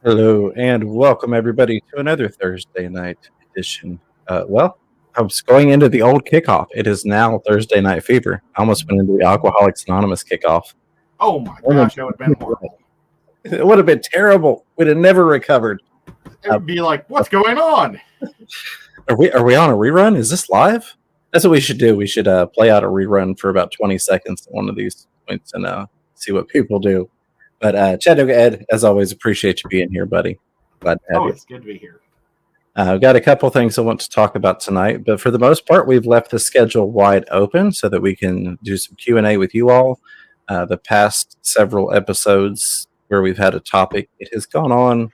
Hello and welcome everybody to another Thursday night edition. I was going into the old kickoff. It is now Thursday Night Fever. I almost went into the Alcoholics Anonymous kickoff. Oh my gosh, that would have been horrible. It would have been terrible. We'd have never recovered. It would be like, what's going on? Are we on a rerun? Is this live? That's what we should do. We should play out a rerun for about 20 seconds at one of these points and see what people do. But Chattanooga Ed, as always, appreciate you being here, buddy. Glad to have you. It's good to be here. I've got a couple things I want to talk about tonight, but for the most part, we've left the schedule wide open so that we can do some Q&A with you all. The past several episodes where we've had a topic, it has gone on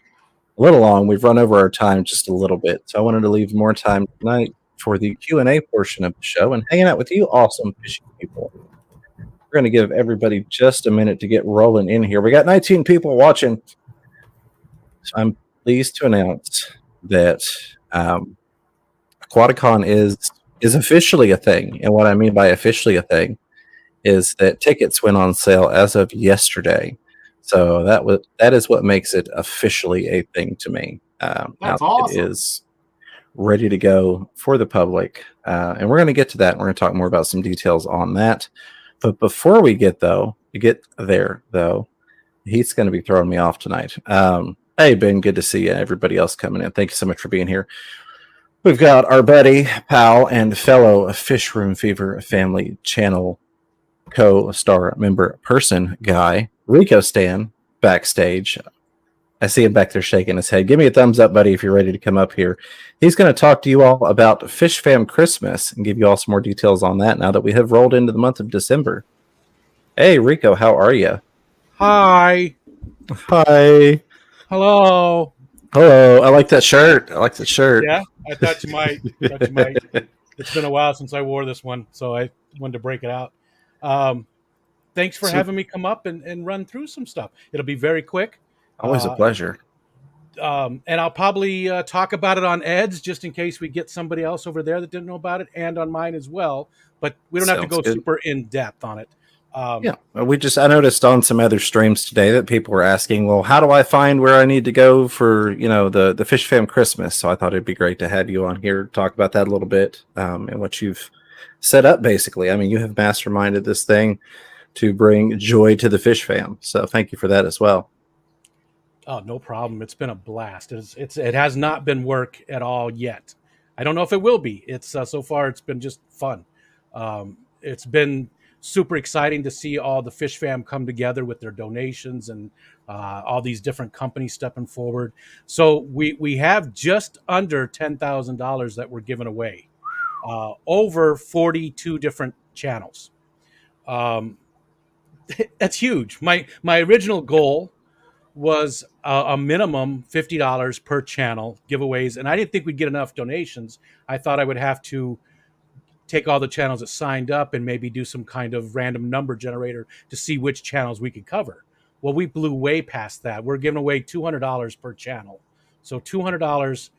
a little long. We've run over our time just a little bit, so I wanted to leave more time tonight for the Q&A portion of the show and hanging out with you awesome fishing people. We're going to give everybody just a minute to get rolling in here. We got 19 people watching, so I'm pleased to announce that Aquaticon is officially a thing. And what I mean by officially a thing is that tickets went on sale as of yesterday. So that is what makes it officially a thing to me. That's awesome. It is ready to go for the public. And we're going to get to that. We're going to talk more about some details on that. But before we get there, Heath's going to be throwing me off tonight. Hey, Ben, good to see you. Everybody else coming in. Thank you so much for being here. We've got our buddy, pal, and fellow Fish Room Fever family channel co-star member person guy, Rico Stan, backstage. I see him back there shaking his head. Give me a thumbs up, buddy, if you're ready to come up here. He's going to talk to you all about Fish Fam Christmas and give you all some more details on that now that we have rolled into the month of December. Hey, Rico, how are you? Hi. Hi. Hello. Hello. I like that shirt. Yeah, I thought you might. It's been a while since I wore this one, so I wanted to break it out. Thanks for having me come up and run through some stuff. It'll be very quick. Always a pleasure. And I'll probably talk about it on Ed's just in case we get somebody else over there that didn't know about it, and on mine as well. But we don't have to go super in depth on it. I noticed on some other streams today that people were asking, well, how do I find where I need to go for, the Fish Fam Christmas? So I thought it'd be great to have you on here to talk about that a little bit and what you've set up, basically. I mean, you have masterminded this thing to bring joy to the Fish Fam. So thank you for that as well. Oh, no problem. It's been a blast. It has not been work at all yet. I don't know if it will be. It's so far it's been just fun. It's been super exciting to see all the Fish Fam come together with their donations and all these different companies stepping forward. So we have just under $10,000 that we're giving away over 42 different channels. That's huge. My original goal was a minimum $50 per channel giveaways, and I didn't think we'd get enough donations. I thought I would have to take all the channels that signed up and maybe do some kind of random number generator to see which channels we could cover. Well, we blew way past that. We're giving away $200 per channel. So $200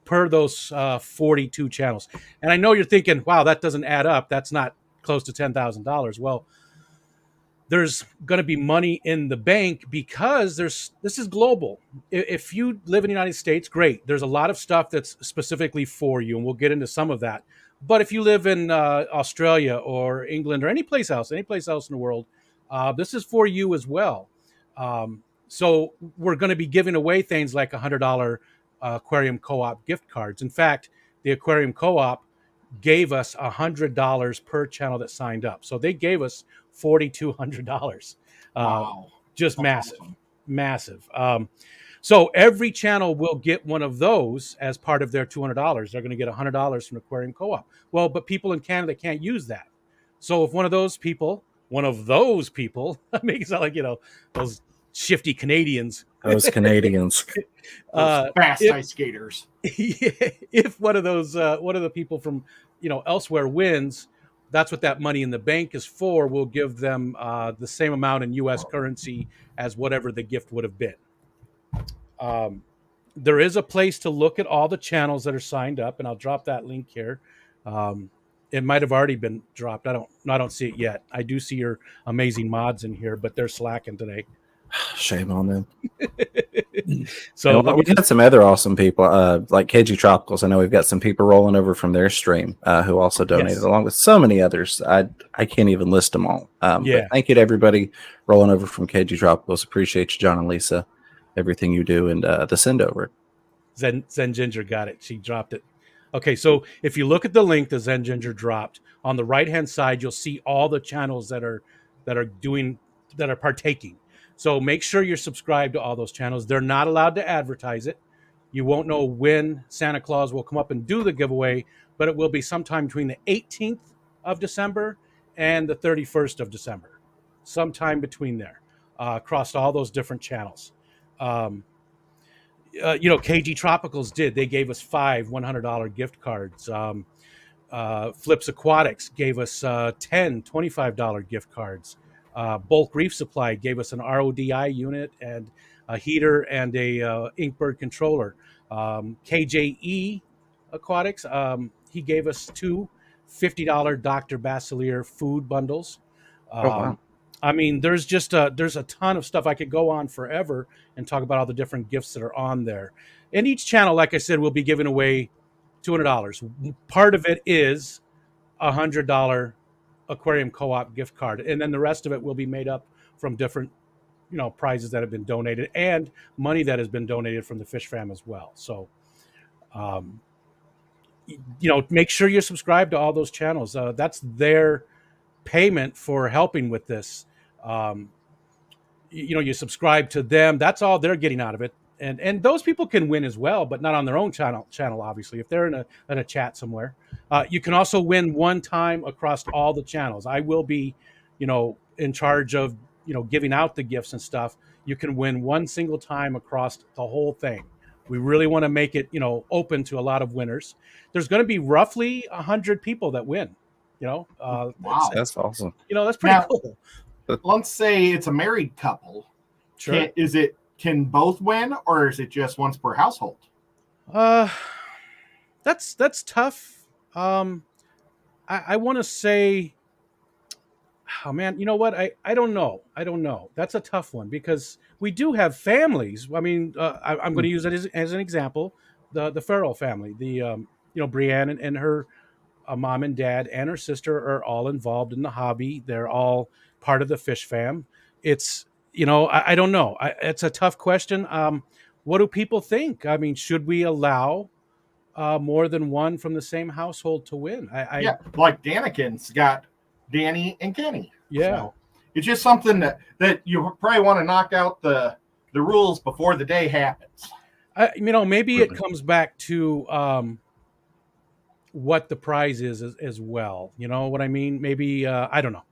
per those 42 channels. And I know you're thinking, wow, that doesn't add up. That's not close to $10,000. Well, there's going to be money in the bank because this is global. If you live in the United States, great. There's a lot of stuff that's specifically for you, and we'll get into some of that. But if you live in Australia or England or any place else in the world, this is for you as well. So we're going to be giving away things like $100 Aquarium Co-op gift cards. In fact, the Aquarium Co-op gave us $100 per channel that signed up. So they gave us $4,200. Wow. Just massive. So every channel will get one of those as part of their $200. They're going to get $100 from Aquarium Co-op. Well, but people in Canada can't use that. So if one of those people, make it sound like, those shifty Canadians. Those Canadians. Fast ice skaters. If one of the people from, elsewhere wins, that's what that money in the bank is for. We'll give them the same amount in U.S. currency as whatever the gift would have been. There is a place to look at all the channels that are signed up, and I'll drop that link here. It might have already been dropped. I don't see it yet. I do see your amazing mods in here, but they're slacking today. Shame on them. So we've got some other awesome people, like KG Tropicals. I know we've got some people rolling over from their stream who also donated, Yes. along with so many others. I can't even list them all. But thank you to everybody rolling over from KG Tropicals. Appreciate you, John and Lisa, everything you do, and the send over. Zen Ginger got it. She dropped it. Okay, so if you look at the link that Zen Ginger dropped on the right hand side, you'll see all the channels that are partaking. So make sure you're subscribed to all those channels. They're not allowed to advertise it. You won't know when Santa Claus will come up and do the giveaway, but it will be sometime between the 18th of December and the 31st of December, sometime between there, across all those different channels. KG Tropicals They gave us 5 $100 gift cards. Flips Aquatics gave us 10 $25 gift cards. Bulk Reef Supply gave us an RODI unit and a heater and a Inkbird controller. KJE Aquatics, he gave us 2 $50 Dr. Basilier food bundles. Wow. I mean, there's a ton of stuff. I could go on forever and talk about all the different gifts that are on there. And each channel, like I said, will be giving away $200. Part of it is $100 Aquarium Co-op gift card, and then the rest of it will be made up from different, prizes that have been donated and money that has been donated from the Fish Fam as well. So, make sure you're subscribed to all those channels. That's their payment for helping with this. You subscribe to them. That's all they're getting out of it. And those people can win as well, but not on their own channel, obviously. If they're in a chat somewhere, you can also win one time across all the channels. I will be, in charge of, giving out the gifts and stuff. You can win one single time across the whole thing. We really want to make it, open to a lot of winners. There's going to be roughly 100 people that win. Wow, that's awesome. That's pretty cool. Let's say it's a married couple. Sure. Can both win, or is it just once per household? That's tough. I want to say, oh man, you know what? I don't know. That's a tough one because we do have families. I mean, I'm going to use it as an example. The Farrell family, Brianne and her mom and dad and her sister are all involved in the hobby. They're all part of the Fish Fam. It's, I don't know. It's a tough question. What do people think? I mean, should we allow more than one from the same household to win? Yeah, like Danikin's got Danny and Kenny. Yeah. So it's just something that you probably want to knock out the rules before the day happens. Maybe it comes back to what the prize is as well. You know what I mean? Maybe, I don't know.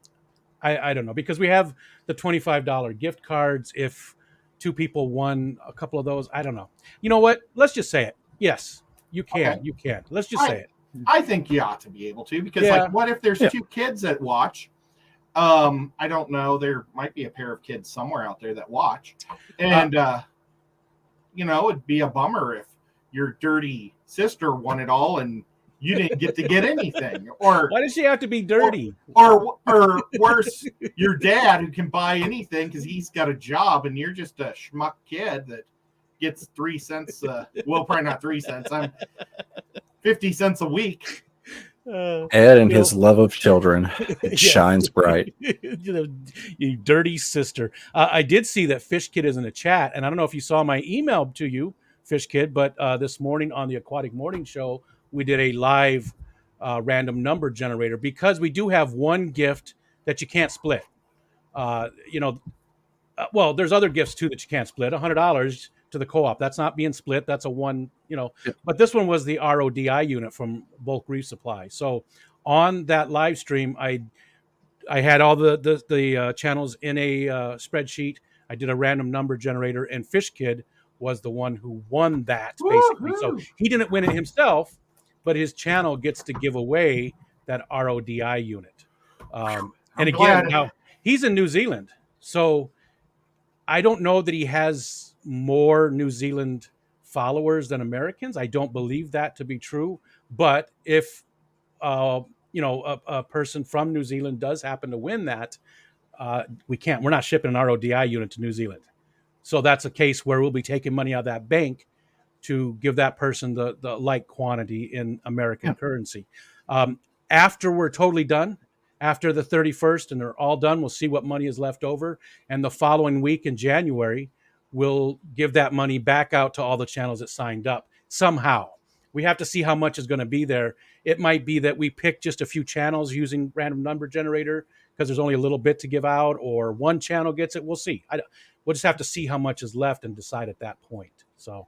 I don't know, because we have the $25 gift cards. If 2 people won a couple of those, I don't know. You know what? Let's just say it. Yes, you can. Okay. You can. Let's just say it. I think you ought to be able to, because what if there's 2 kids that watch? I don't know. There might be a pair of kids somewhere out there that watch. And, it'd be a bummer if your dirty sister won it all and you didn't get to get anything. Or why does she have to be dirty? Or worse, your dad, who can buy anything because he's got a job, and you're just a schmuck kid that gets 3 cents. Well, probably not 3 cents. I'm 50 cents a week. Ed and his love of children shines bright. You dirty sister. I did see that Fish Kid is in the chat, and I don't know if you saw my email to you, Fish Kid, but this morning on the Aquatic Morning Show, we did a live random number generator, because we do have one gift that you can't split. Well, there's other gifts too that you can't split. $100 to the co-op. That's not being split. That's a one, but this one was the RODI unit from Bulk Reef Supply. So on that live stream, I had all the channels in a spreadsheet. I did a random number generator, and Fish Kid was the one who won that, basically. So he didn't win it himself, but his channel gets to give away that RODI unit. And again, now he's in New Zealand, so I don't know that he has more New Zealand followers than Americans. I don't believe that to be true. But if a person from New Zealand does happen to win that, we're not shipping an RODI unit to New Zealand. So that's a case where we'll be taking money out of that bank to give that person the like quantity in American currency. After we're totally done, after the 31st, and they're all done, we'll see what money is left over. And the following week in January, we'll give that money back out to all the channels that signed up somehow. We have to see how much is going to be there. It might be that we pick just a few channels using random number generator because there's only a little bit to give out, or one channel gets it. We'll see. We'll just have to see how much is left and decide at that point. So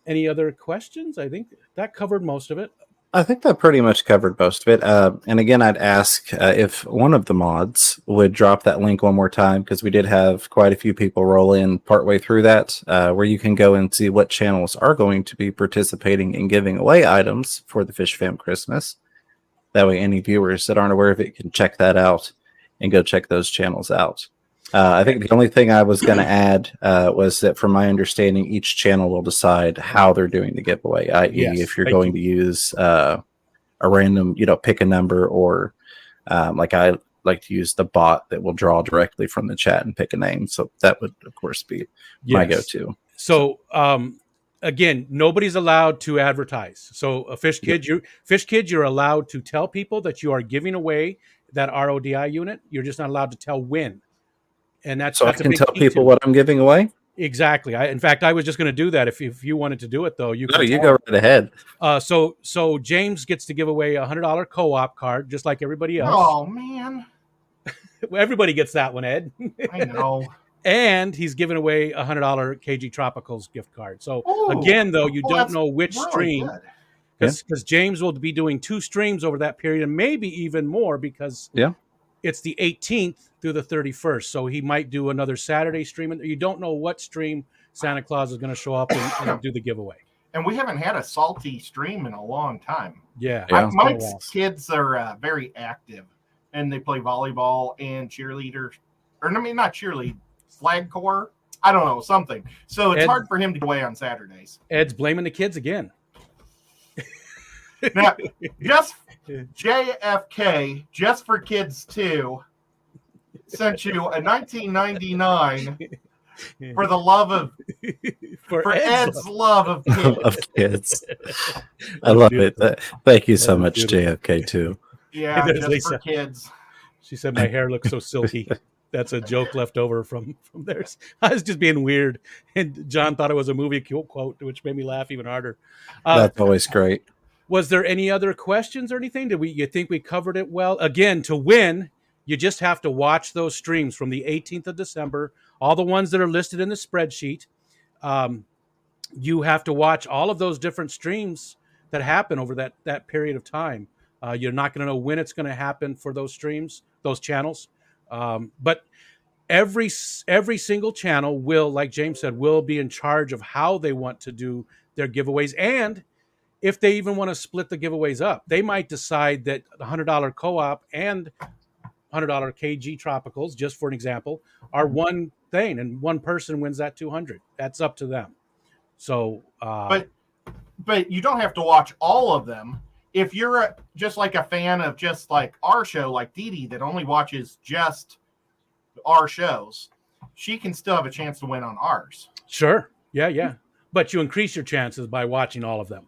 any other questions? I think that covered most of it. I think that pretty much covered most of it. And again, I'd ask if one of the mods would drop that link one more time, because we did have quite a few people roll in partway through that, where you can go and see what channels are going to be participating in giving away items for the Fish Fam Christmas. That way, any viewers that aren't aware of it can check that out and go check those channels out. I think the only thing I was going to add was that, from my understanding, each channel will decide how they're doing the giveaway, i.e., if you're going to use a random, pick a number, or like I like to use the bot that will draw directly from the chat and pick a name. So that would, of course, be my go-to. So again, nobody's allowed to advertise. So a Fish Kid, you're allowed to tell people that you are giving away that RODI unit. You're just not allowed to tell when. And that's I can tell people what I'm giving away. Exactly. In fact, I was just going to do that. If you wanted to do it, though, you go right ahead. So James gets to give away a $100 co-op card, just like everybody else. Oh man, everybody gets that one, Ed. I know. And he's giving away a $100 KG Tropicals gift card. So again, though, you don't know which stream, because James will be doing 2 streams over that period, and maybe even more, because it's the 18th through the 31st. So he might do another Saturday stream. And you don't know what stream Santa Claus is going to show up and do the giveaway. And we haven't had a salty stream in a long time. Yeah. Mike's kids are very active, and they play volleyball and cheerleader. Or, I mean, not cheerlead, flag corps. I don't know, something. So it's hard for him to go away on Saturdays. Ed's blaming the kids again. Now, just JFK, just for kids too, sent you a 1999 for the love of for Ed's love of kids. Of kids. I love it. Thank you so much, JFK too. Yeah, just Lisa. For kids. She said my hair looks so silky. That's a joke left over from theirs. I was just being weird, and John thought it was a movie quote, which made me laugh even harder. That's always great. Was there any other questions or anything? You think we covered it well? Again, to win, you just have to watch those streams from the 18th of December, all the ones that are listed in the spreadsheet. You have to watch all of those different streams that happen over that period of time. You're not going to know when it's going to happen for those streams, those channels. But every single channel will, like James said, will be in charge of how they want to do their giveaways. And if they even want to split the giveaways up, they might decide that the $100 co-op and $100 KG Tropicals, just for an example, are one thing, and one person wins that 200. That's up to them. So, but you don't have to watch all of them. If you're just like a fan of just like our show, like Dee Dee, that only watches just our shows, she can still have a chance to win on ours. Sure. Yeah. But you increase your chances by watching all of them.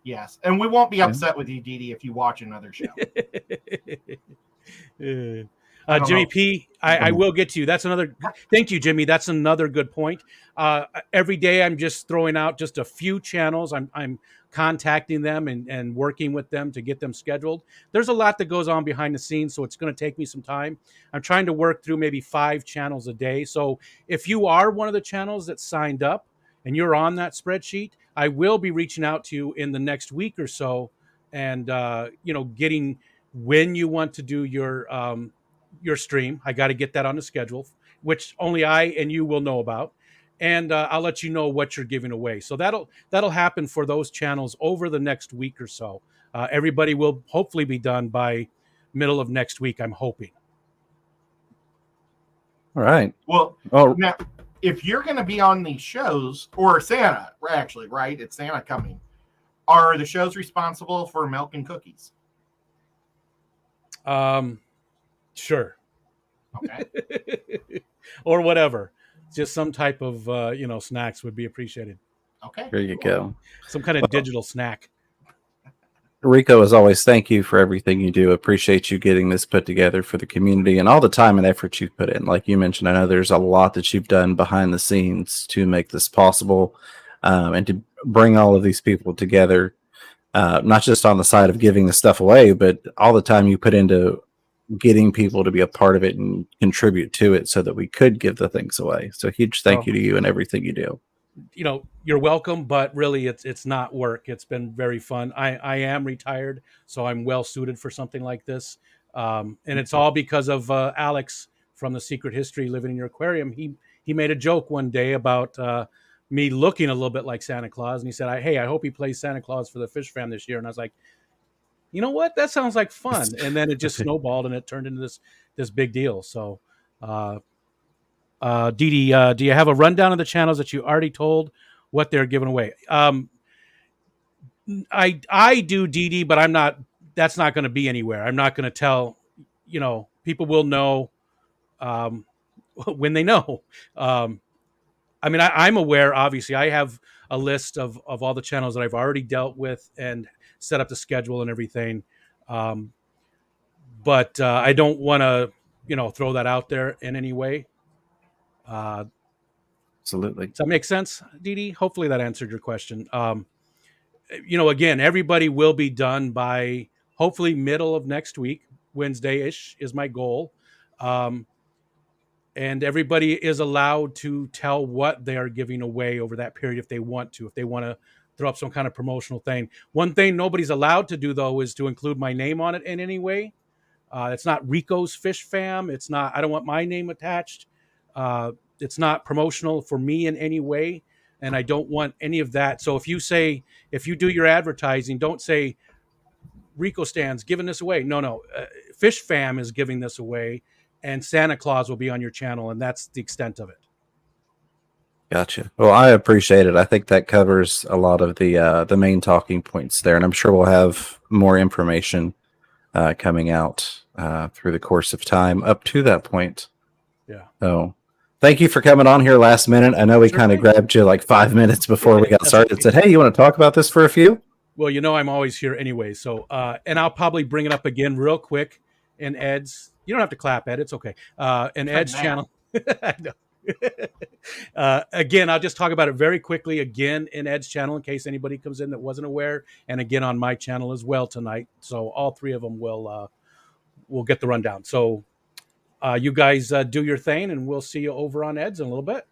Yes. And we won't be upset with you, Dee Dee, if you watch another show. Jimmy P, I will get to you. Thank you, Jimmy. That's another good point. Every day I'm just throwing out just a few channels. I'm contacting them and working with them to get them scheduled. There's a lot that goes on behind the scenes, so it's going to take me some time. I'm trying to work through maybe 5 channels a day. So if you are one of the channels that signed up and you're on that spreadsheet, I will be reaching out to you in the next week or so, and getting when you want to do your stream. I got to get that on the schedule, which only I and you will know about, and I'll let you know what you're giving away. So that'll happen for those channels over the next week or so. Everybody will hopefully be done by middle of next week, I'm hoping. All right. Well, now, if you're going to be on these shows, or Santa, actually, right? It's Santa coming. Are the shows responsible for milk and cookies? Sure. Okay. Or whatever. just some type of snacks would be appreciated. Okay. There you go. Some kind of digital snack. Rico, as always, thank you for everything you do. Appreciate you getting this put together for the community and all the time and effort you've put in. Like you mentioned, I know there's a lot that you've done behind the scenes to make this possible, and to bring all of these people together, not just on the side of giving the stuff away, but all the time you put into getting people to be a part of it and contribute to it so that we could give the things away. So huge thank you to you and everything you do. You're welcome, but really it's not work. It's been very fun. I am retired, so I'm well suited for something like this. And it's all because of Alex from the Secret History Living in Your Aquarium. He made a joke one day about me looking a little bit like Santa Claus, and he said, "Hey, I hope he plays Santa Claus for the Fish Fam this year." And I was like, you know what? That sounds like fun. And then it just snowballed, and it turned into this big deal. So, Dee Dee, do you have a rundown of the channels that you already told what they're giving away? I do, Dee Dee, but I'm not. That's not going to be anywhere. I'm not going to tell. People will know when they know. I'm aware. Obviously, I have a list of all the channels that I've already dealt with and set up the schedule and everything. But I don't want to, throw that out there in any way. Absolutely. Does that make sense, Dee Dee? Hopefully that answered your question. Again, everybody will be done by hopefully middle of next week. Wednesday-ish is my goal. And everybody is allowed to tell what they are giving away over that period if they want to throw up some kind of promotional thing. One thing nobody's allowed to do, though, is to include my name on it in any way. It's not Rico's Fish Fam. It's not. I don't want my name attached. It's not promotional for me in any way, and I don't want any of that. So if you do your advertising, don't say Rico Stand's giving this away. No. Fish Fam is giving this away, and Santa Claus will be on your channel, and that's the extent of it. Gotcha. Well, I appreciate it. I think that covers a lot of the main talking points there, and I'm sure we'll have more information coming out through the course of time up to that point. Yeah. So thank you for coming on here last minute. I know we kind of grabbed you like 5 minutes before we got started and said, hey, you want to talk about this for a few? Well, I'm always here anyway. So, and I'll probably bring it up again real quick in Ed's. You don't have to clap, Ed. It's okay. In Ed's channel. I know. Again, I'll just talk about it very quickly again in Ed's channel in case anybody comes in that wasn't aware, and again on my channel as well tonight. So all three of them will get the rundown. So you guys do your thing, and we'll see you over on Ed's in a little bit.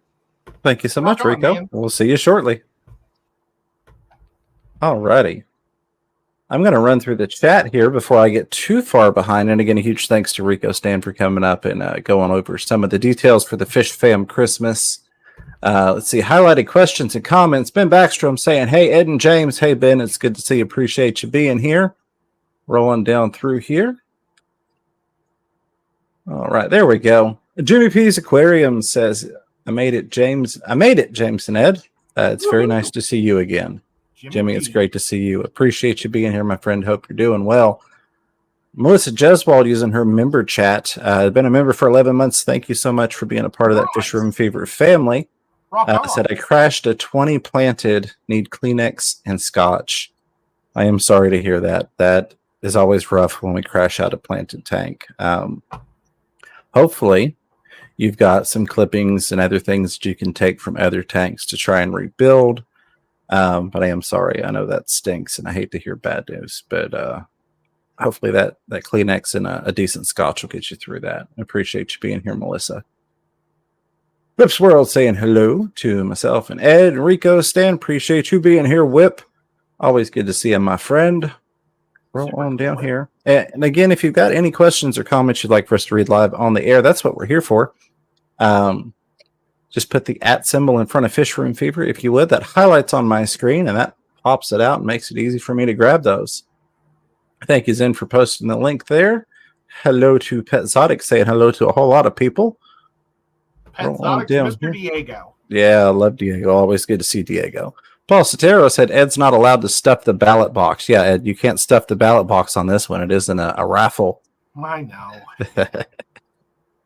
Thank you so much, Rico. We'll see you shortly. Alrighty. I'm going to run through the chat here before I get too far behind. And again, a huge thanks to Rico Stan for coming up and going over some of the details for the Fish Fam Christmas. Let's see. Highlighted questions and comments. Ben Backstrom saying, hey, Ed and James. Hey, Ben, it's good to see you. Appreciate you being here. Rolling down through here. All right, there we go. Jimmy P's Aquarium says, I made it, James. I made it, James and Ed. It's very nice to see you again. Jimmy, it's great to see you. Appreciate you being here, my friend. Hope you're doing well. Melissa Jeswald using her member chat. Been a member for 11 months. Thank you so much for being a part of that Fish Room Fever family. Said, I crashed a 20 planted, need Kleenex and scotch. I am sorry to hear that. That is always rough when we crash out a planted tank. Hopefully, you've got some clippings and other things that you can take from other tanks to try and rebuild. But I am sorry. I know that stinks, and I hate to hear bad news. But hopefully that Kleenex and a decent scotch will get you through that. I appreciate you being here, Melissa. Whip's World saying hello to myself and Ed and Rico. Stan, appreciate you being here, Whip. Always good to see you, my friend. Roll on down here. And again, if you've got any questions or comments you'd like for us to read live on the air, that's what we're here for. Just put the @ symbol in front of Fish Room Fever, if you would. That highlights on my screen, and that pops it out and makes it easy for me to grab those. Thank you, Zen, for posting the link there. Hello to Petzotic, saying hello to a whole lot of people. Petzotic, Mr. Diego. Yeah, I love Diego. Always good to see Diego. Paul Sotero said Ed's not allowed to stuff the ballot box. Yeah, Ed, you can't stuff the ballot box on this one. It isn't a raffle. I know.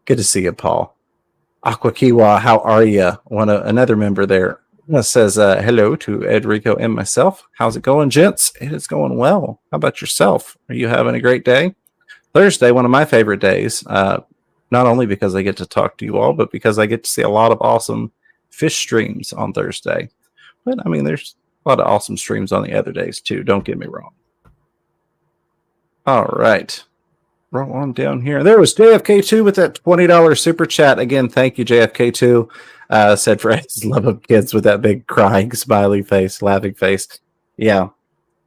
Good to see you, Paul. Aqua Kiwa, how are you? Another member there says hello to Ed, Rico, and myself. How's it going, gents? It is going well. How about yourself? Are you having a great day? Thursday, one of my favorite days, not only because I get to talk to you all, but because I get to see a lot of awesome fish streams on Thursday. But I mean, there's a lot of awesome streams on the other days too. Don't get me wrong. All right. Roll on down here. There was JFK2 with that $20 super chat. Again, thank you, JFK2. Said for his love of kids with that big crying, smiley face, laughing face. Yeah.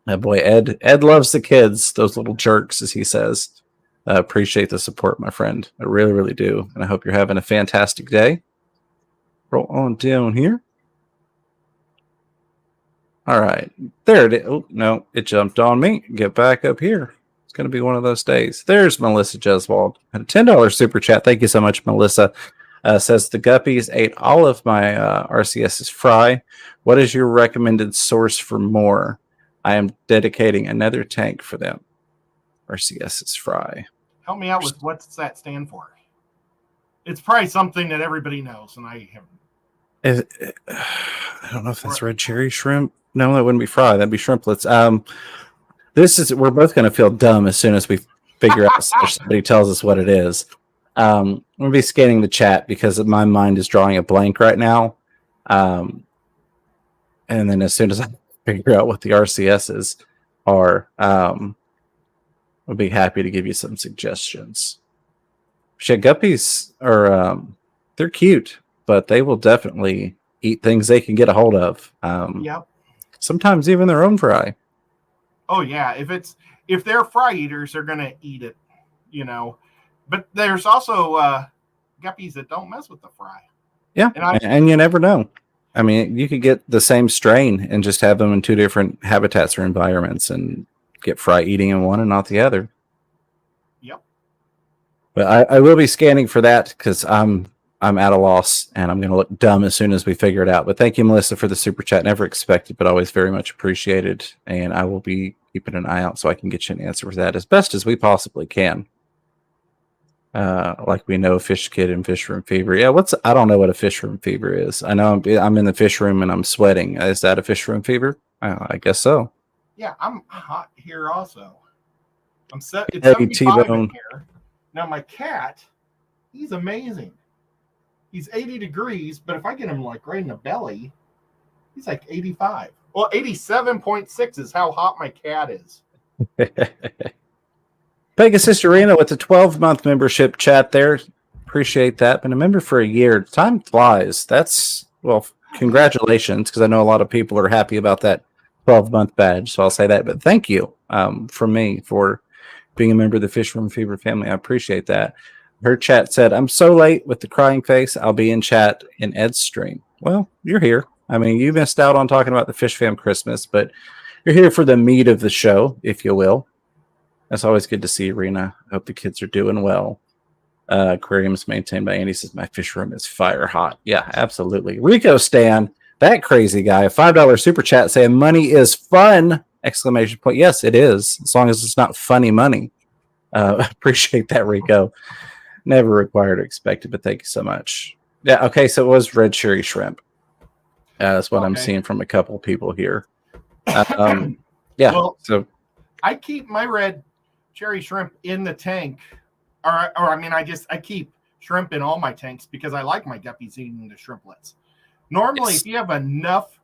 Boy, Ed loves the kids, those little jerks, as he says. Appreciate the support, my friend. I really, really do. And I hope you're having a fantastic day. Roll on down here. All right. There it is. Oh, no, it jumped on me. Get back up here. It's going to be one of those days. There's Melissa Jeswald. And a $10 super chat. Thank you so much, Melissa. Says the guppies ate all of my RCS's fry. What is your recommended source for more? I am dedicating another tank for them. RCS's fry. Help me out with what's that stand for? It's probably something that everybody knows, and I haven't. I don't know if that's red cherry shrimp. No, that wouldn't be fry. That'd be shrimplets. We're both going to feel dumb as soon as we figure out somebody tells us what it is. I'm going to be scanning the chat because my mind is drawing a blank right now. And then as soon as I figure out what the RCSs are, I'll be happy to give you some suggestions. Shit, guppies are, they're cute, but they will definitely eat things they can get a hold of. Yep. Sometimes even their own fry. Oh yeah, if they're fry eaters, they're gonna eat it, you know. But there's also guppies that don't mess with the fry. Yeah, and you never know. I mean, you could get the same strain and just have them in two different habitats or environments and get fry eating in one and not the other. Yep. But I will be scanning for that because I'm at a loss and I'm going to look dumb as soon as we figure it out. But thank you, Melissa, for the super chat. Never expected, but always very much appreciated. And I will be keeping an eye out so I can get you an answer for that as best as we possibly can. Like we know Fish Kid and Fish Room Fever. Yeah, I don't know what a Fish Room Fever is. I know I'm in the fish room and I'm sweating. Is that a Fish Room Fever? I guess so. Yeah, I'm hot here also. It's Hey, 75 T-Bone. in here. Now my cat, he's amazing. He's 80 degrees, but if I get him like right in the belly, he's like 85. Well, 87.6 is how hot my cat is. Pegasus Arena with the 12-month membership chat there. Appreciate that. Been a member for a year. Time flies. Congratulations, because I know a lot of people are happy about that 12-month badge, so I'll say that. But thank you from me for being a member of the Fish Room Fever family. I appreciate that. Her chat said, I'm so late with the crying face. I'll be in chat in Ed's stream. Well, you're here. I mean, you missed out on talking about the Fish Fam Christmas, but you're here for the meat of the show, if you will. That's always good to see, Rena. I hope the kids are doing well. Aquarium is maintained by Andy. Says, my fish room is fire hot. Yeah, absolutely. Rico Stan, that crazy guy, a $5 super chat saying, money is fun! Exclamation point. Yes, it is, as long as it's not funny money. Appreciate that, Rico. Never required or expected, but thank you so much. Yeah, okay, so it was red cherry shrimp. That's what I'm seeing from a couple people here. Yeah, well, so I keep my red cherry shrimp in the tank, I keep shrimp in all my tanks because I like my guppies eating the shrimplets. Normally, if you have enough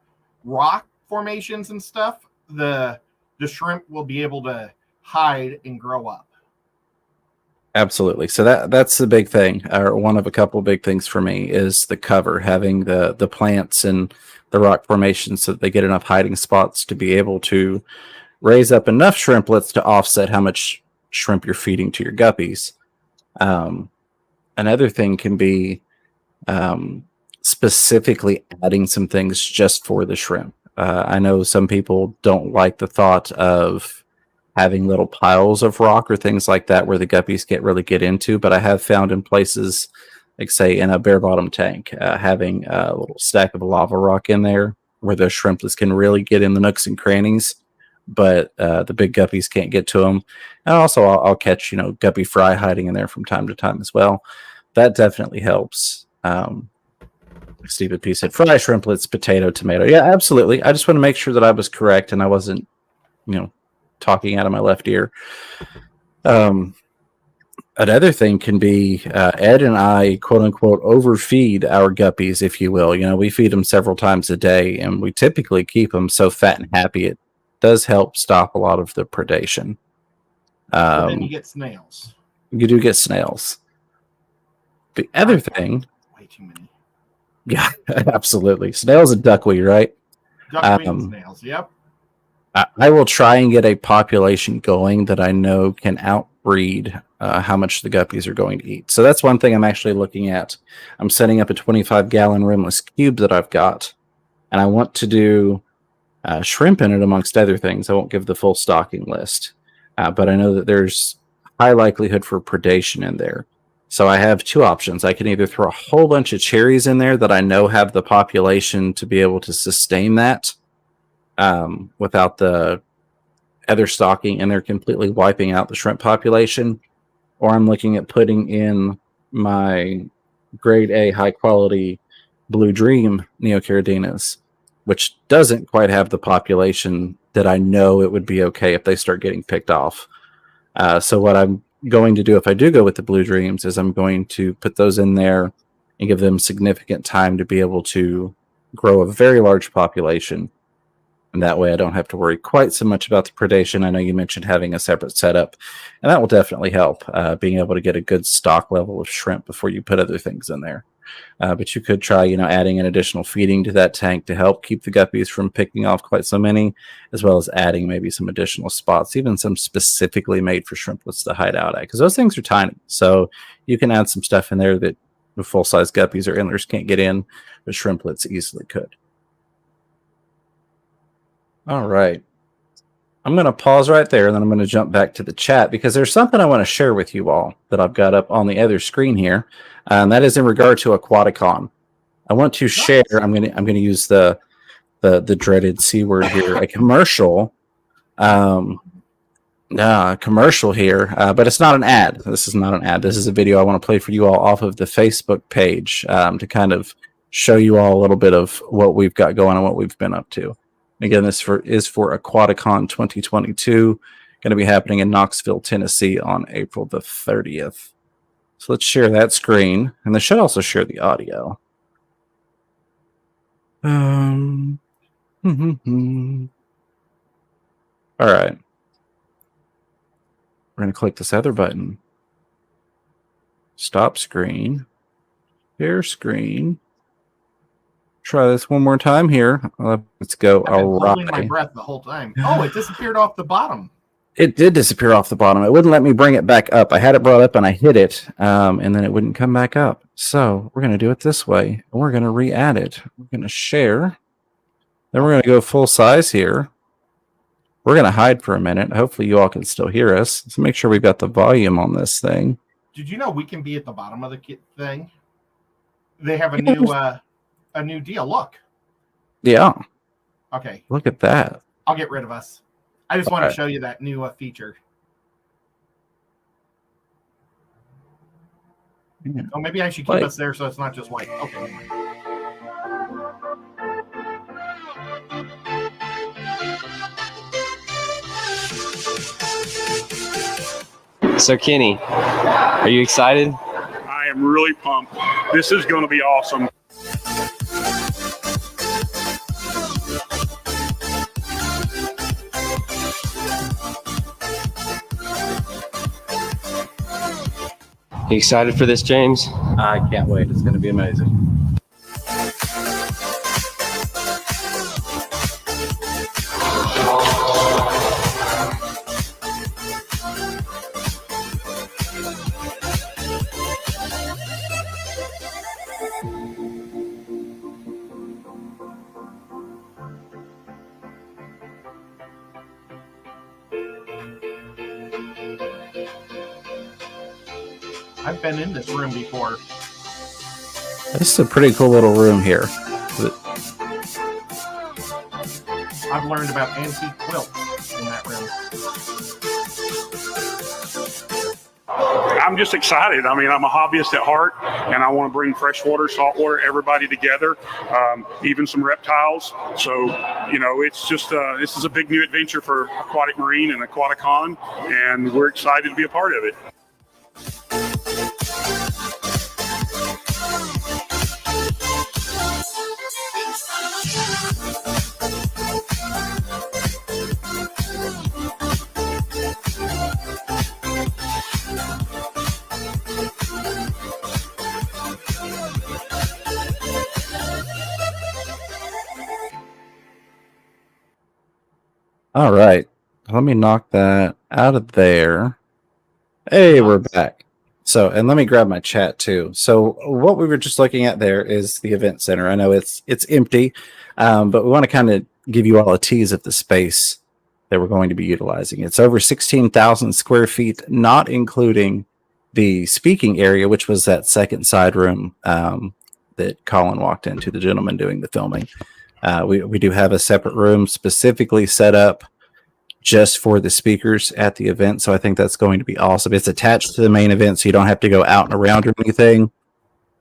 rock formations and stuff, the shrimp will be able to hide and grow up. Absolutely. So that's the big thing, or one of a couple big things for me, is the cover, having the plants and the rock formations so that they get enough hiding spots to be able to raise up enough shrimplets to offset how much shrimp you're feeding to your guppies. Another thing can be specifically adding some things just for the shrimp. I know some people don't like the thought of having little piles of rock or things like that where the guppies can't really get into, but I have found in places, like say in a bare bottom tank, having a little stack of lava rock in there where the shrimplets can really get in the nooks and crannies, but the big guppies can't get to them. And also I'll catch, guppy fry hiding in there from time to time as well. That definitely helps. Stephen P said, fry shrimplets, potato, tomato. Yeah, absolutely. I just want to make sure that I was correct and I wasn't, talking out of my left ear. Another thing can be Ed and I, quote unquote, overfeed our guppies, if you will. We feed them several times a day, and we typically keep them so fat and happy. It does help stop a lot of the predation. Then you get snails. You do get snails. The other thing, way too many. Yeah, absolutely. Snails and duckweed, right? Duckweed and snails. Yep. I will try and get a population going that I know can outbreed how much the guppies are going to eat. So that's one thing I'm actually looking at. I'm setting up a 25-gallon rimless cube that I've got, and I want to do shrimp in it amongst other things. I won't give the full stocking list, but I know that there's high likelihood for predation in there. So I have two options. I can either throw a whole bunch of cherries in there that I know have the population to be able to sustain that, without the other stocking, and they're completely wiping out the shrimp population. Or I'm looking at putting in my grade A high quality Blue Dream Neocardinas, which doesn't quite have the population that I know it would be okay if they start getting picked off. So what I'm going to do if I do go with the Blue Dreams is I'm going to put those in there and give them significant time to be able to grow a very large population. And that way I don't have to worry quite so much about the predation. I know you mentioned having a separate setup, and that will definitely help, being able to get a good stock level of shrimp before you put other things in there. But you could try, adding an additional feeding to that tank to help keep the guppies from picking off quite so many, as well as adding maybe some additional spots, even some specifically made for shrimplets to hide out at, because those things are tiny. So you can add some stuff in there that the full-size guppies or endlers can't get in, but shrimplets easily could. All right. I'm going to pause right there, and then I'm going to jump back to the chat because there's something I want to share with you all that I've got up on the other screen here, and that is in regard to Aquaticon. I want to share. I'm going to use the dreaded C word here. A commercial, commercial here, but it's not an ad. This is not an ad. This is a video I want to play for you all off of the Facebook page to kind of show you all a little bit of what we've got going and what we've been up to. Again, this is for Aquaticon 2022, going to be happening in Knoxville, Tennessee on April the 30th. So let's share that screen, and they should also share the audio. All right. We're going to click this other button. Stop screen. Share screen. Try this one more time here. Let's go. I've been holding my breath the whole time. Oh, it disappeared off the bottom. It did disappear off the bottom. It wouldn't let me bring it back up. I had it brought up and I hit it, and then it wouldn't come back up. So we're going to do it this way, and we're going to re-add it. We're going to share. Then we're going to go full size here. We're going to hide for a minute. Hopefully you all can still hear us. Let's make sure we've got the volume on this thing. Did you know we can be at the bottom of the thing? They have a new deal. Look. Yeah. Okay. Look at that. I'll get rid of us. I just want to show you that new feature. Yeah. Oh, maybe I should keep us there so it's not just white. Okay. So Kenny, are you excited? I am really pumped. This is going to be awesome. You excited for this, James? I can't wait. It's going to be amazing. I've been in this room before. This is a pretty cool little room here. I've learned about antique quilts in that room. I'm just excited. I mean, I'm a hobbyist at heart, and I want to bring freshwater, saltwater, everybody together, even some reptiles. So, it's just this is a big new adventure for Aquatic Marine and Aquaticon, and we're excited to be a part of it. All right. Let me knock that out of there. Hey, we're back. So, and let me grab my chat too. So, what we were just looking at there is the event center. I know it's empty, but we want to kind of give you all a tease of the space that we're going to be utilizing. It's over 16,000 square feet, not including the speaking area, which was that second side room that Colin walked into, the gentleman doing the filming. We do have a separate room specifically set up just for the speakers at the event. So I think that's going to be awesome. It's attached to the main event, so you don't have to go out and around or anything,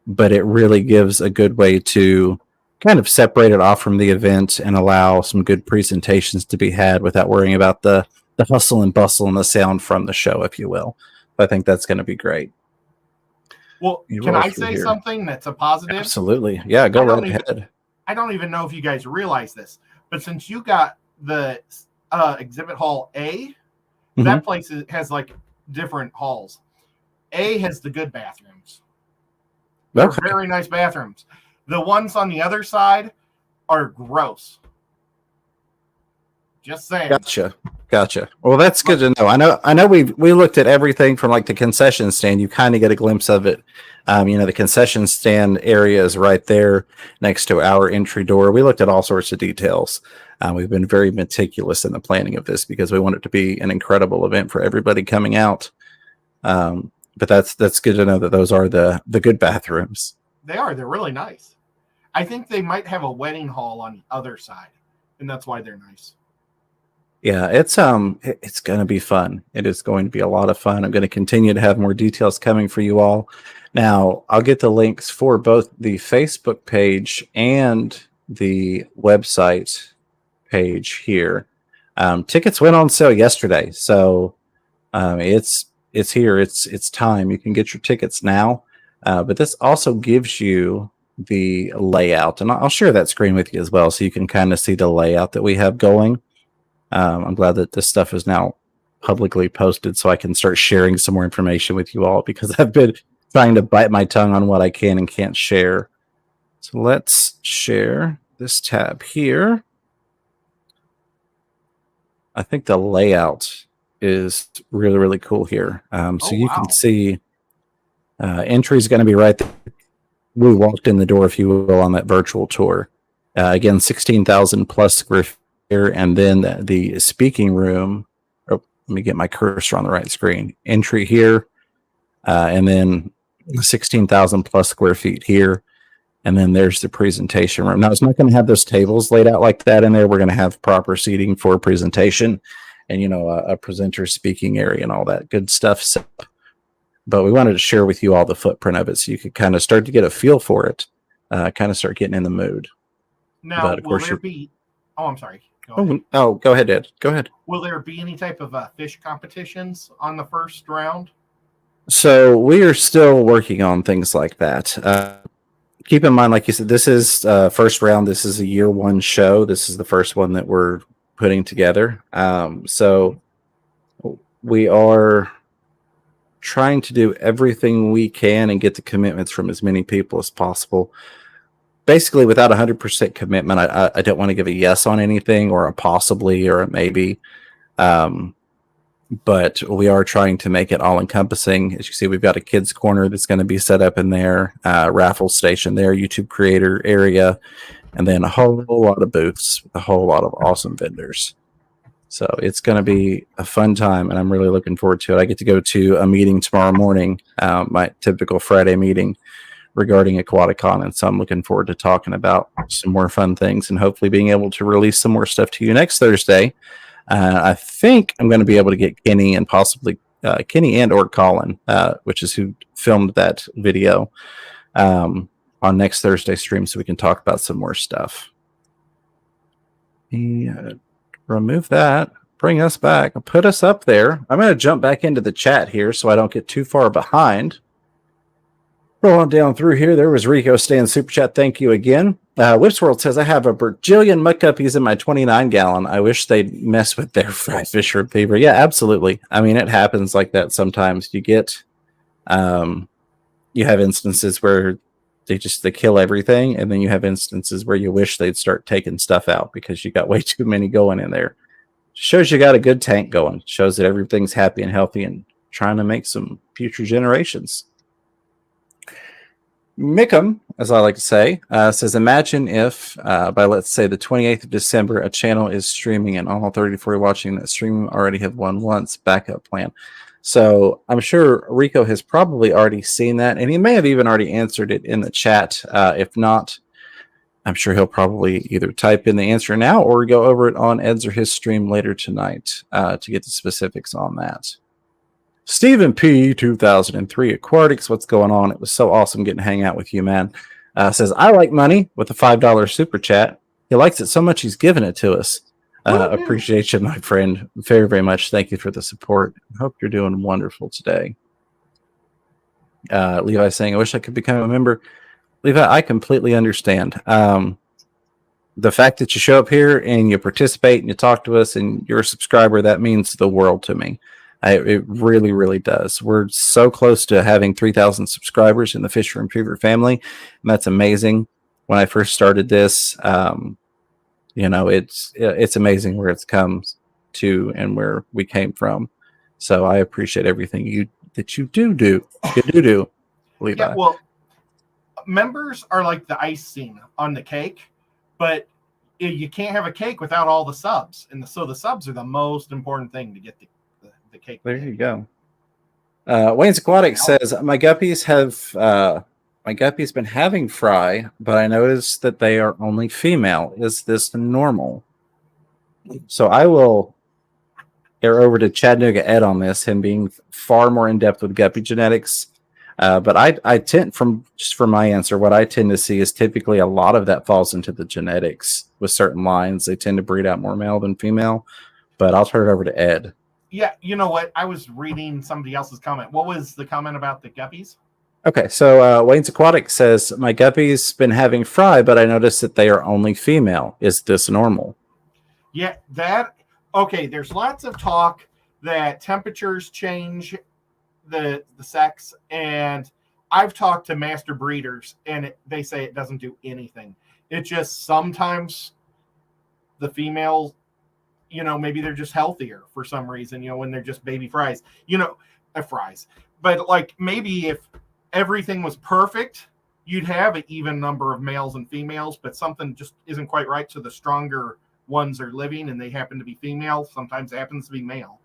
but it really gives a good way to kind of separate it off from the event and allow some good presentations to be had without worrying about the hustle and bustle and the sound from the show, if you will. I think that's going to be great. Well, can I say something that's a positive? Absolutely. Yeah, go right ahead. I don't even know if you guys realize this, but since you got the exhibit hall A, that place has like different halls. A has the good bathrooms. They're very nice bathrooms. The ones on the other side are gross. Just saying. Gotcha. Well, that's good to know. I know we looked at everything from like the concession stand. You kind of get a glimpse of it. The concession stand area is right there next to our entry door. We looked at all sorts of details. We've been very meticulous in the planning of this because we want it to be an incredible event for everybody coming out. But that's good to know that those are the good bathrooms. They are. They're really nice. I think they might have a wedding hall on the other side, and that's why they're nice. Yeah, it's going to be fun. It is going to be a lot of fun. I'm going to continue to have more details coming for you all. Now, I'll get the links for both the Facebook page and the website page here. Tickets went on sale yesterday, so it's here. It's time. You can get your tickets now. But this also gives you the layout, and I'll share that screen with you as well, so you can kind of see the layout that we have going. I'm glad that this stuff is now publicly posted so I can start sharing some more information with you all, because I've been trying to bite my tongue on what I can and can't share. So let's share this tab here. I think the layout is really, really cool here. So you can see entry is going to be right there. We walked in the door, if you will, on that virtual tour. Again, 16,000 plus square feet. And then the speaking room. Oh, let me get my cursor on the right screen. Entry here, and then 16,000 plus square feet here, and then there's the presentation room. Now, it's not going to have those tables laid out like that in there. We're going to have proper seating for presentation, and a presenter speaking area and all that good stuff. But we wanted to share with you all the footprint of it, so you could kind of start to get a feel for it, kind of start getting in the mood. Now, but of course, there be? Oh, I'm sorry. Go ahead, Ed. Go ahead. Will there be any type of fish competitions on the first round? So we are still working on things like that. Keep in mind, like you said, this is first round. This is a year one show. This is the first one that we're putting together. So we are trying to do everything we can and get the commitments from as many people as possible. Basically, without 100% commitment, I don't want to give a yes on anything or a possibly or a maybe. But we are trying to make it all encompassing. As you see, we've got a kids corner that's going to be set up in there, raffle station there, YouTube creator area, and then a whole lot of booths, a whole lot of awesome vendors. So it's going to be a fun time, and I'm really looking forward to it. I get to go to a meeting tomorrow morning, my typical Friday meeting regarding Aquaticon, and so I'm looking forward to talking about some more fun things and hopefully being able to release some more stuff to you next Thursday. I think I'm going to be able to get Kenny and possibly Kenny and or Colin, which is who filmed that video, on next Thursday stream, so we can talk about some more stuff. Remove that. Bring us back. Put us up there. I'm going to jump back into the chat here so I don't get too far behind. Roll on down through here. There was Rico staying super chat. Thank you again. Whipsworld says, I have a bajillion muck guppies in my 29 gallon. I wish they'd mess with their fry fish or fever. Yeah, absolutely. I mean, it happens like that sometimes. You get, you have instances where they kill everything, and then you have instances where you wish they'd start taking stuff out because you got way too many going in there. Shows you got a good tank going. Shows that everything's happy and healthy and trying to make some future generations. Mickham, as I like to say, says, imagine if by, let's say, the 28th of December, a channel is streaming and all 30 to 40 watching that stream already have won once. Backup plan. So I'm sure Rico has probably already seen that, and he may have even already answered it in the chat. If not, I'm sure he'll probably either type in the answer now or go over it on Ed's or his stream later tonight to get the specifics on that. Stephen P. 2003 Aquatics, what's going on? It was so awesome getting to hang out with you, man. Says, I like money with a $5 super chat. He likes it so much he's giving it to us. Appreciate you, my friend, very, very much. Thank you for the support. I hope you're doing wonderful today. Levi saying, I wish I could become a member. Levi, I completely understand. The fact that you show up here and you participate and you talk to us and you're a subscriber, that means the world to me. It really, really does. We're so close to having 3,000 subscribers in the Fisher and Fever family, and that's amazing. When I first started this, it's amazing where it's come to and where we came from. So I appreciate everything you do, Levi. Yeah, well, members are like the icing on the cake, but you can't have a cake without all the subs, and so the subs are the most important thing to get the cake. There you go. Wayne's Aquatic says, my guppies been having fry, but I noticed that they are only female. Is this normal? So I will air over to Chattanooga Ed on this, him being far more in depth with guppy genetics. But I tend, from my answer, what I tend to see is typically a lot of that falls into the genetics with certain lines. They tend to breed out more male than female. But I'll turn it over to Ed. Yeah, you know what? I was reading somebody else's comment. What was the comment about the guppies? Okay, so Wayne's Aquatic says, my guppy's been having fry, but I noticed that they are only female. Is this normal? Yeah, there's lots of talk that temperatures change the sex, and I've talked to master breeders, and they say it doesn't do anything. It just sometimes the females, maybe they're just healthier for some reason, when they're just baby fries, fries. But like maybe if everything was perfect, you'd have an even number of males and females, but something just isn't quite right. So the stronger ones are living and they happen to be female. Sometimes it happens to be male.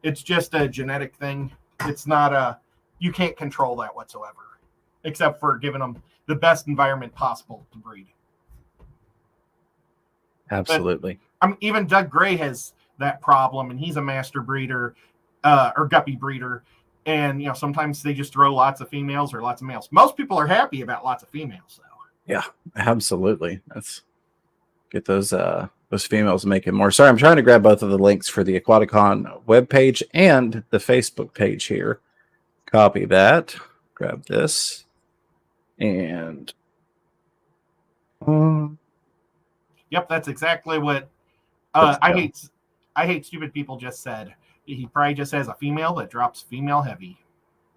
It's just a genetic thing. It's not you can't control that whatsoever, except for giving them the best environment possible to breed. Absolutely. But, even Doug Gray has that problem, and he's a master breeder or guppy breeder. And, sometimes they just throw lots of females or lots of males. Most people are happy about lots of females, though. Yeah, absolutely. Let's get those females making more. Sorry, I'm trying to grab both of the links for the Aquaticon webpage and the Facebook page here. Copy that. Grab this. And... Yep, that's exactly what I hate stupid people just said. He probably just has a female that drops female heavy.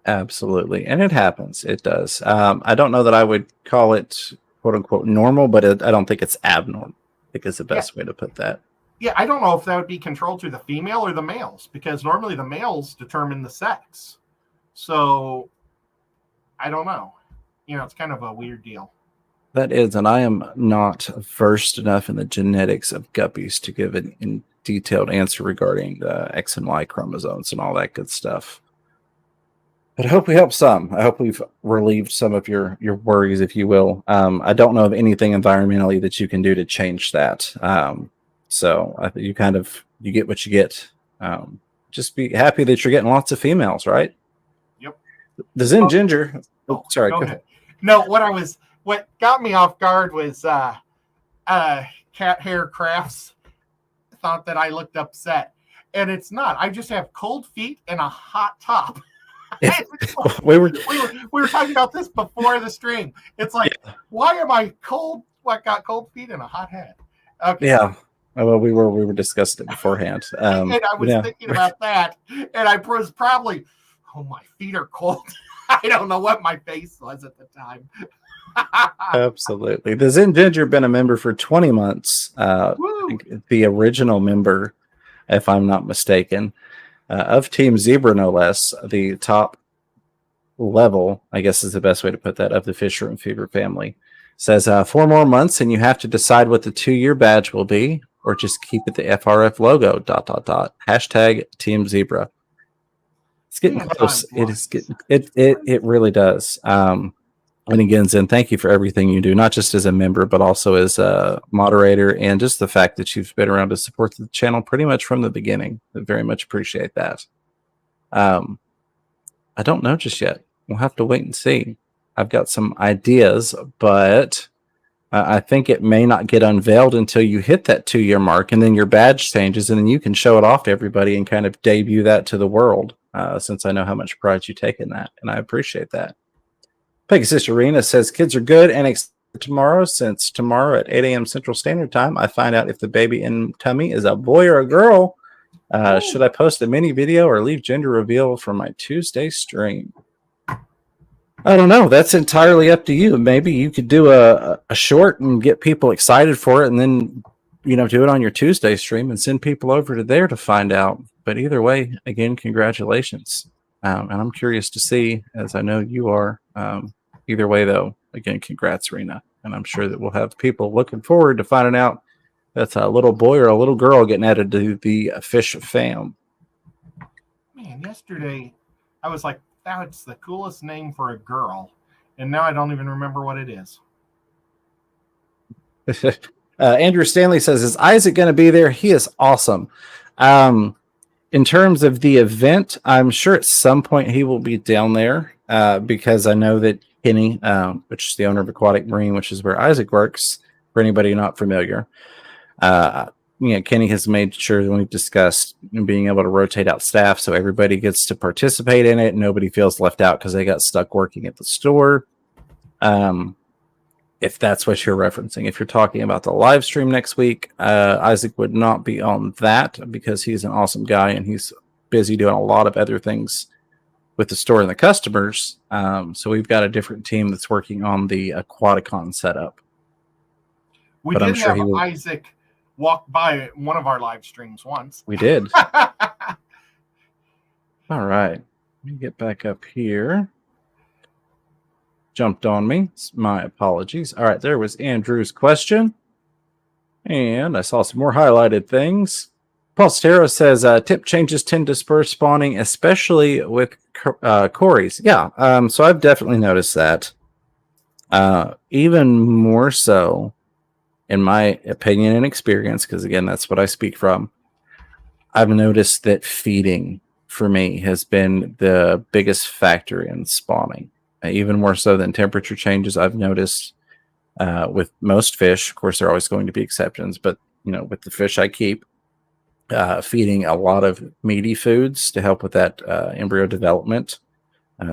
Absolutely. And it happens. It does. I don't know that I would call it quote unquote normal, but I don't think it's abnormal. I think is the best way to put that. Yeah, I don't know if that would be controlled through the female or the males, because normally the males determine the sex. So I don't know. It's kind of a weird deal. That is, and I am not versed enough in the genetics of guppies to give an detailed answer regarding the X and Y chromosomes and all that good stuff. But I hope we help some. I hope we've relieved some of your worries, if you will. I don't know of anything environmentally that you can do to change that. So I think you get what you get. just be happy that you're getting lots of females, right? Yep. The Zen Ginger. Oh, sorry. Go ahead. No, what got me off guard was cat hair crafts thought that I looked upset, and it's not. I just have cold feet and a hot top. we were talking about this before the stream. It's like, why am I cold? What got cold feet and a hot head? Okay. Yeah. Well, we were discussing it beforehand. And I was thinking about that, and I was probably, oh, my feet are cold. I don't know what my face was at the time. Absolutely. The Zen Ginger been a member for 20 months. The original member, if I'm not mistaken, of Team Zebra, no less. The top level, I guess is the best way to put that, of the Fisher and Fever family. Says 4 more months, and you have to decide what the 2-year badge will be, or just keep it the FRF logo. ... Hashtag Team Zebra. It's getting close. It is getting. It really does. And again, Zen, thank you for everything you do, not just as a member, but also as a moderator, and just the fact that you've been around to support the channel pretty much from the beginning. I very much appreciate that. I don't know just yet. We'll have to wait and see. I've got some ideas, but I think it may not get unveiled until you hit that 2-year mark, and then your badge changes, and then you can show it off to everybody and kind of debut that to the world, since I know how much pride you take in that, and I appreciate that. Pegasus Arena says kids are good and excited tomorrow, since tomorrow at 8 a.m. Central Standard Time, I find out if the baby in tummy is a boy or a girl. Should I post a mini video or leave gender reveal for my Tuesday stream? I don't know. That's entirely up to you. Maybe you could do a short and get people excited for it, and then, do it on your Tuesday stream and send people over to there to find out. But either way, again, congratulations. And I'm curious to see, as I know you are. Either way, though, again, congrats, Rena. And I'm sure that we'll have people looking forward to finding out that's a little boy or a little girl getting added to the Fish fam. Man, yesterday I was like, that's the coolest name for a girl. And now I don't even remember what it is. Andrew Stanley says, is Isaac going to be there? He is awesome. In terms of the event, I'm sure at some point he will be down there, because I know that Kenny, which is the owner of Aquatic Marine, which is where Isaac works, for anybody not familiar, Kenny has made sure that we've discussed being able to rotate out staff so everybody gets to participate in it and nobody feels left out because they got stuck working at the store. If that's what you're referencing. If you're talking about the live stream next week, Isaac would not be on that because he's an awesome guy and he's busy doing a lot of other things with the store and the customers. So we've got a different team that's working on the Aquaticon setup. We did have Isaac walk by one of our live streams once. We did. All right. Let me get back up here. Jumped on me. My apologies. All right, there was Andrew's question. And I saw some more highlighted things. Paul Stero says, tip changes tend to spur spawning, especially with Corys. Yeah, so I've definitely noticed that. Even more so, in my opinion and experience, because again, that's what I speak from, I've noticed that feeding, for me, has been the biggest factor in spawning. Even more so than temperature changes, I've noticed with most fish. Of course, there are always going to be exceptions, but with the fish I keep, feeding a lot of meaty foods to help with that embryo development,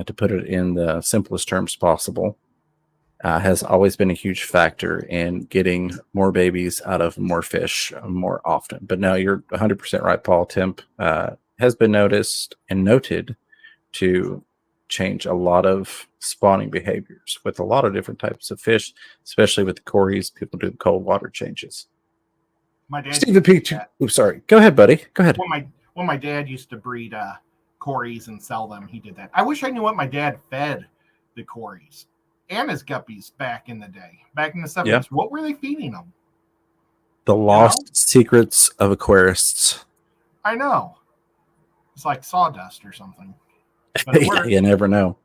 to put it in the simplest terms possible, has always been a huge factor in getting more babies out of more fish more often. But no, you're 100% right, Paul. Temp has been noticed and noted to change a lot of spawning behaviors with a lot of different types of fish, especially with the Corys. People do the cold water changes. My dad Stephen P. Oops, sorry. Go ahead, buddy. Go ahead. When my dad used to breed Corys and sell them, he did that. I wish I knew what my dad fed the Corys and his guppies back in the day, back in the 70s. Yeah. What were they feeding them? The lost secrets of aquarists. I know. It's like sawdust or something. You never know.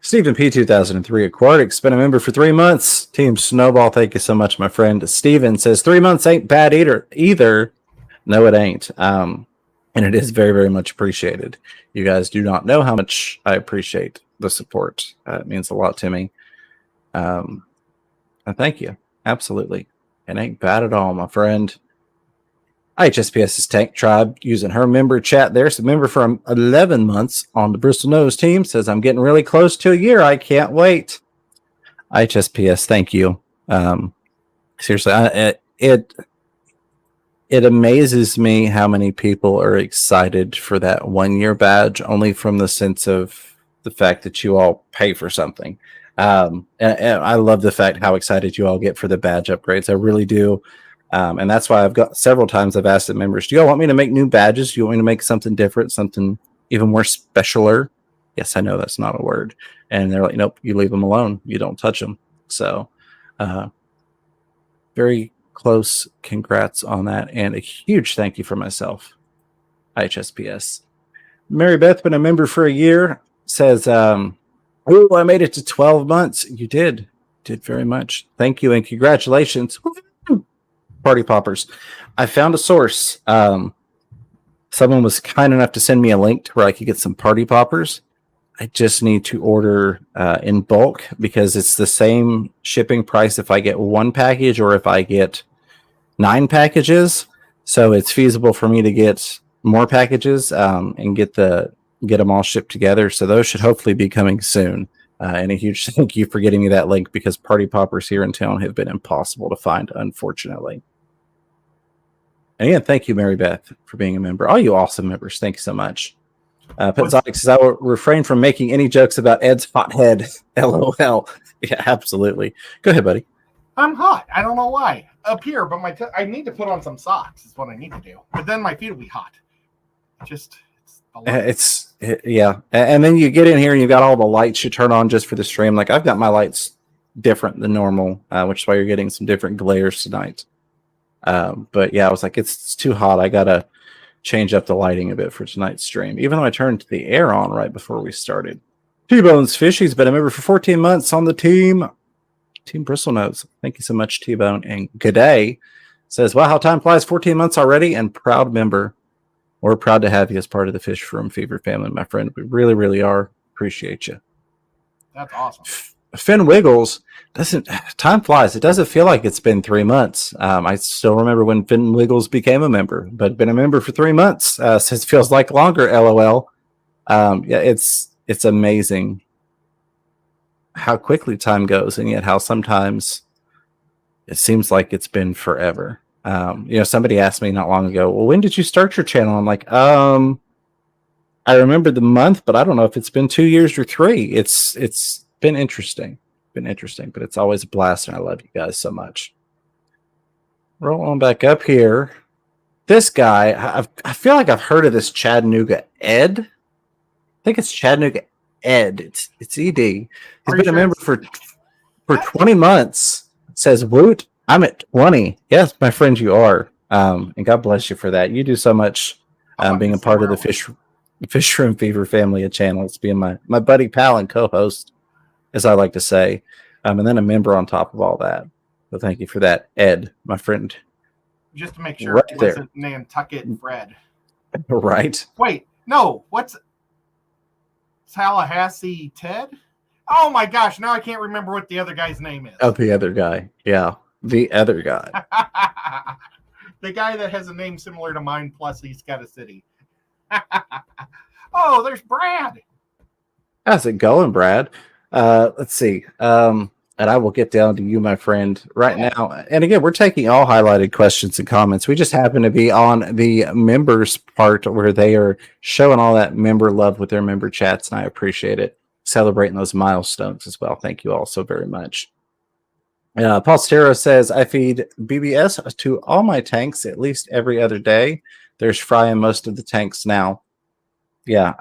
Stephen P. 2003 Aquatic's been a member for 3 months. Team Snowball, thank you so much, my friend. Steven says 3 months ain't bad either. No, it ain't. And it is very, very much appreciated. You guys do not know how much I appreciate the support. It means a lot to me. And thank you. Absolutely. It ain't bad at all, my friend. HSPS's Tank Tribe using her member chat there. So member from 11 months on the Bristol Nose team says, I'm getting really close to a year. I can't wait. HSPS, thank you. Seriously, it amazes me how many people are excited for that 1 year badge, only from the sense of the fact that you all pay for something. And I love the fact how excited you all get for the badge upgrades. I really do. And that's why I've got several times I've asked the members, do you all want me to make new badges? Do you want me to make something different, something even more specialer? Yes, I know that's not a word. And they're like, nope, you leave them alone. You don't touch them. So very close congrats on that. And a huge thank you for myself, HSPS. Mary Beth, been a member for a year, says, oh, I made it to 12 months. You did very much. Thank you and congratulations. Party poppers. I found a source. Someone was kind enough to send me a link to where I could get some party poppers. I just need to order in bulk because it's the same shipping price if I get one package or if I get 9 packages. So it's feasible for me to get more packages and get them all shipped together. So those should hopefully be coming soon. And a huge thank you for getting me that link because party poppers here in town have been impossible to find, unfortunately. And again, thank you, Mary Beth, for being a member. All you awesome members, thank you so much. Petzotic says, I will refrain from making any jokes about Ed's hot head. LOL. Yeah, absolutely. Go ahead, buddy. I'm hot. I don't know why. Up here, but I need to put on some socks is what I need to do. But then my feet will be hot. Yeah. And then you get in here and you've got all the lights you turn on just for the stream. Like I've got my lights different than normal, which is why you're getting some different glares tonight. But yeah, I was like, it's too hot. I got to change up the lighting a bit for tonight's stream, even though I turned the air on right before we started. T-Bone's Fish, he's been a member for 14 months on the team. Team Bristol Nose. Thank you so much, T-Bone. And G'day says, wow, how time flies, 14 months already, and proud member. We're proud to have you as part of the Fish Room Fever family, my friend. We really, really are. Appreciate you. That's awesome. Finn Wiggles, time flies. It doesn't feel like it's been 3 months. I still remember when Finn Wiggles became a member, but been a member for 3 months. Since it feels like longer, LOL. Yeah, it's amazing how quickly time goes, and yet how sometimes it seems like it's been forever. Somebody asked me not long ago, well, when did you start your channel? I'm like, I remember the month, but I don't know if it's been 2 years or 3. It's been interesting. But it's always a blast, and I love you guys so much. Roll on back up here. This guy, I feel like I've heard of this Chattanooga Ed. I think it's Chattanooga Ed. It's ED. He's been a member for 20 months. Says, woot, I'm at 20. Yes, my friend, you are. And God bless you for that. You do so much being a part of the Fish Room Fever family of channels, being my buddy, pal, and co-host, as I like to say, and then a member on top of all that. So thank you for that, Ed, my friend. Just to make sure right it there. wasn't Nantucket Fred. Right. Wait, no, what's Tallahassee Ted? Oh my gosh, now I can't remember what the other guy's name is. Oh, the other guy. Yeah, the other guy. The guy that has a name similar to mine, plus he's got a city. Oh, there's Brad. How's it going, Brad? Let's see. And I will get down to you, my friend, right now. And again, we're taking all highlighted questions and comments. We just happen to be on the members part where they are showing all that member love with their member chats, and I appreciate it. Celebrating those milestones as well. Thank you all so very much. Paul Stero says, I feed BBS to all my tanks at least every other day. There's fry in most of the tanks now. Yeah.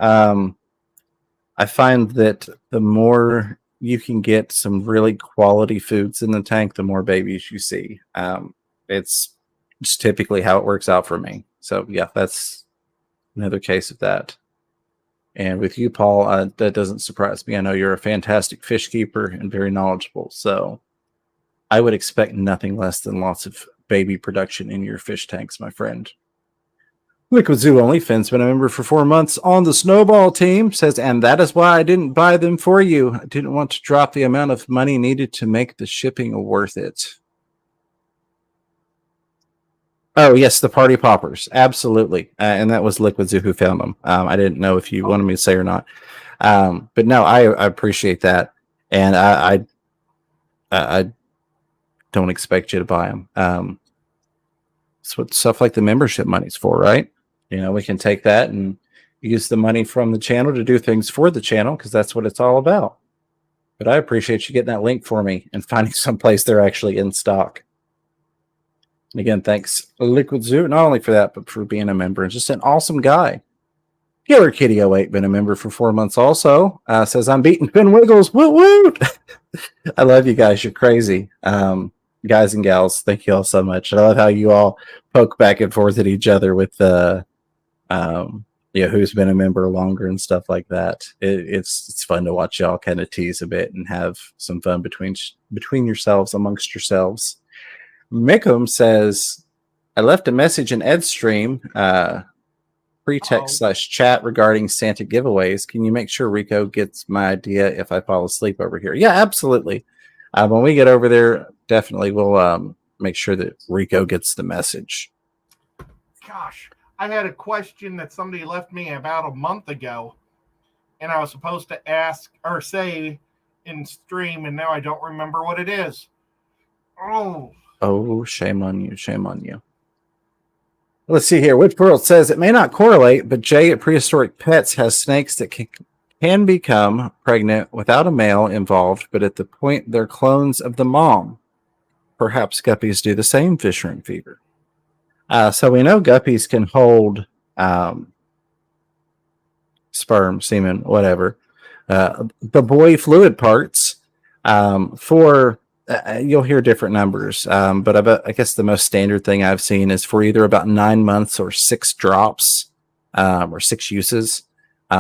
I find that the more you can get some really quality foods in the tank, the more babies you see. It's just typically how it works out for me. So yeah, that's another case of that. And with you, Paul, that doesn't surprise me. I know you're a fantastic fish keeper and very knowledgeable. So I would expect nothing less than lots of baby production in your fish tanks, my friend. Liquid Zoo OnlyFans been a member for 4 months on the Snowball team. Says, and that is why I didn't buy them for you. I didn't want to drop the amount of money needed to make the shipping worth it. Oh, yes, the party poppers. Absolutely. And that was Liquid Zoo who found them. I didn't know if you wanted me to say or not. But no, I appreciate that. And I don't expect you to buy them. That's what stuff like the membership money's for, right? You know, we can take that and use the money from the channel to do things for the channel because that's what it's all about. But I appreciate you getting that link for me and finding someplace they're actually in stock. And again, thanks Liquid Zoo, not only for that, but for being a member and just an awesome guy. Killer Kitty 08 been a member for 4 months also. Says, I'm beating Finn Wiggles. Woot woot. I love you guys. You're crazy. Guys and gals, thank you all so much. I love how you all poke back and forth at each other with who's been a member longer and stuff like that. It's fun to watch y'all kind of tease a bit and have some fun between yourselves, amongst yourselves. Mickham says, I left a message in Ed's stream, pre-text/chat regarding Santa giveaways. Can you make sure Rico gets my idea if I fall asleep over here? Yeah, absolutely. When we get over there, definitely we'll make sure that Rico gets the message. Gosh, I had a question that somebody left me about a month ago, and I was supposed to ask or say in stream, and now I don't remember what it is. Oh, shame on you. Shame on you. Let's see here. Which World says it may not correlate, but Jay at Prehistoric Pets has snakes that can become pregnant without a male involved, but at the point they're clones of the mom. Perhaps guppies do the same fish room fever. So we know guppies can hold sperm, semen, whatever. The boy fluid parts for you'll hear different numbers, but I guess the most standard thing I've seen is for either about 9 months or 6 drops or 6 uses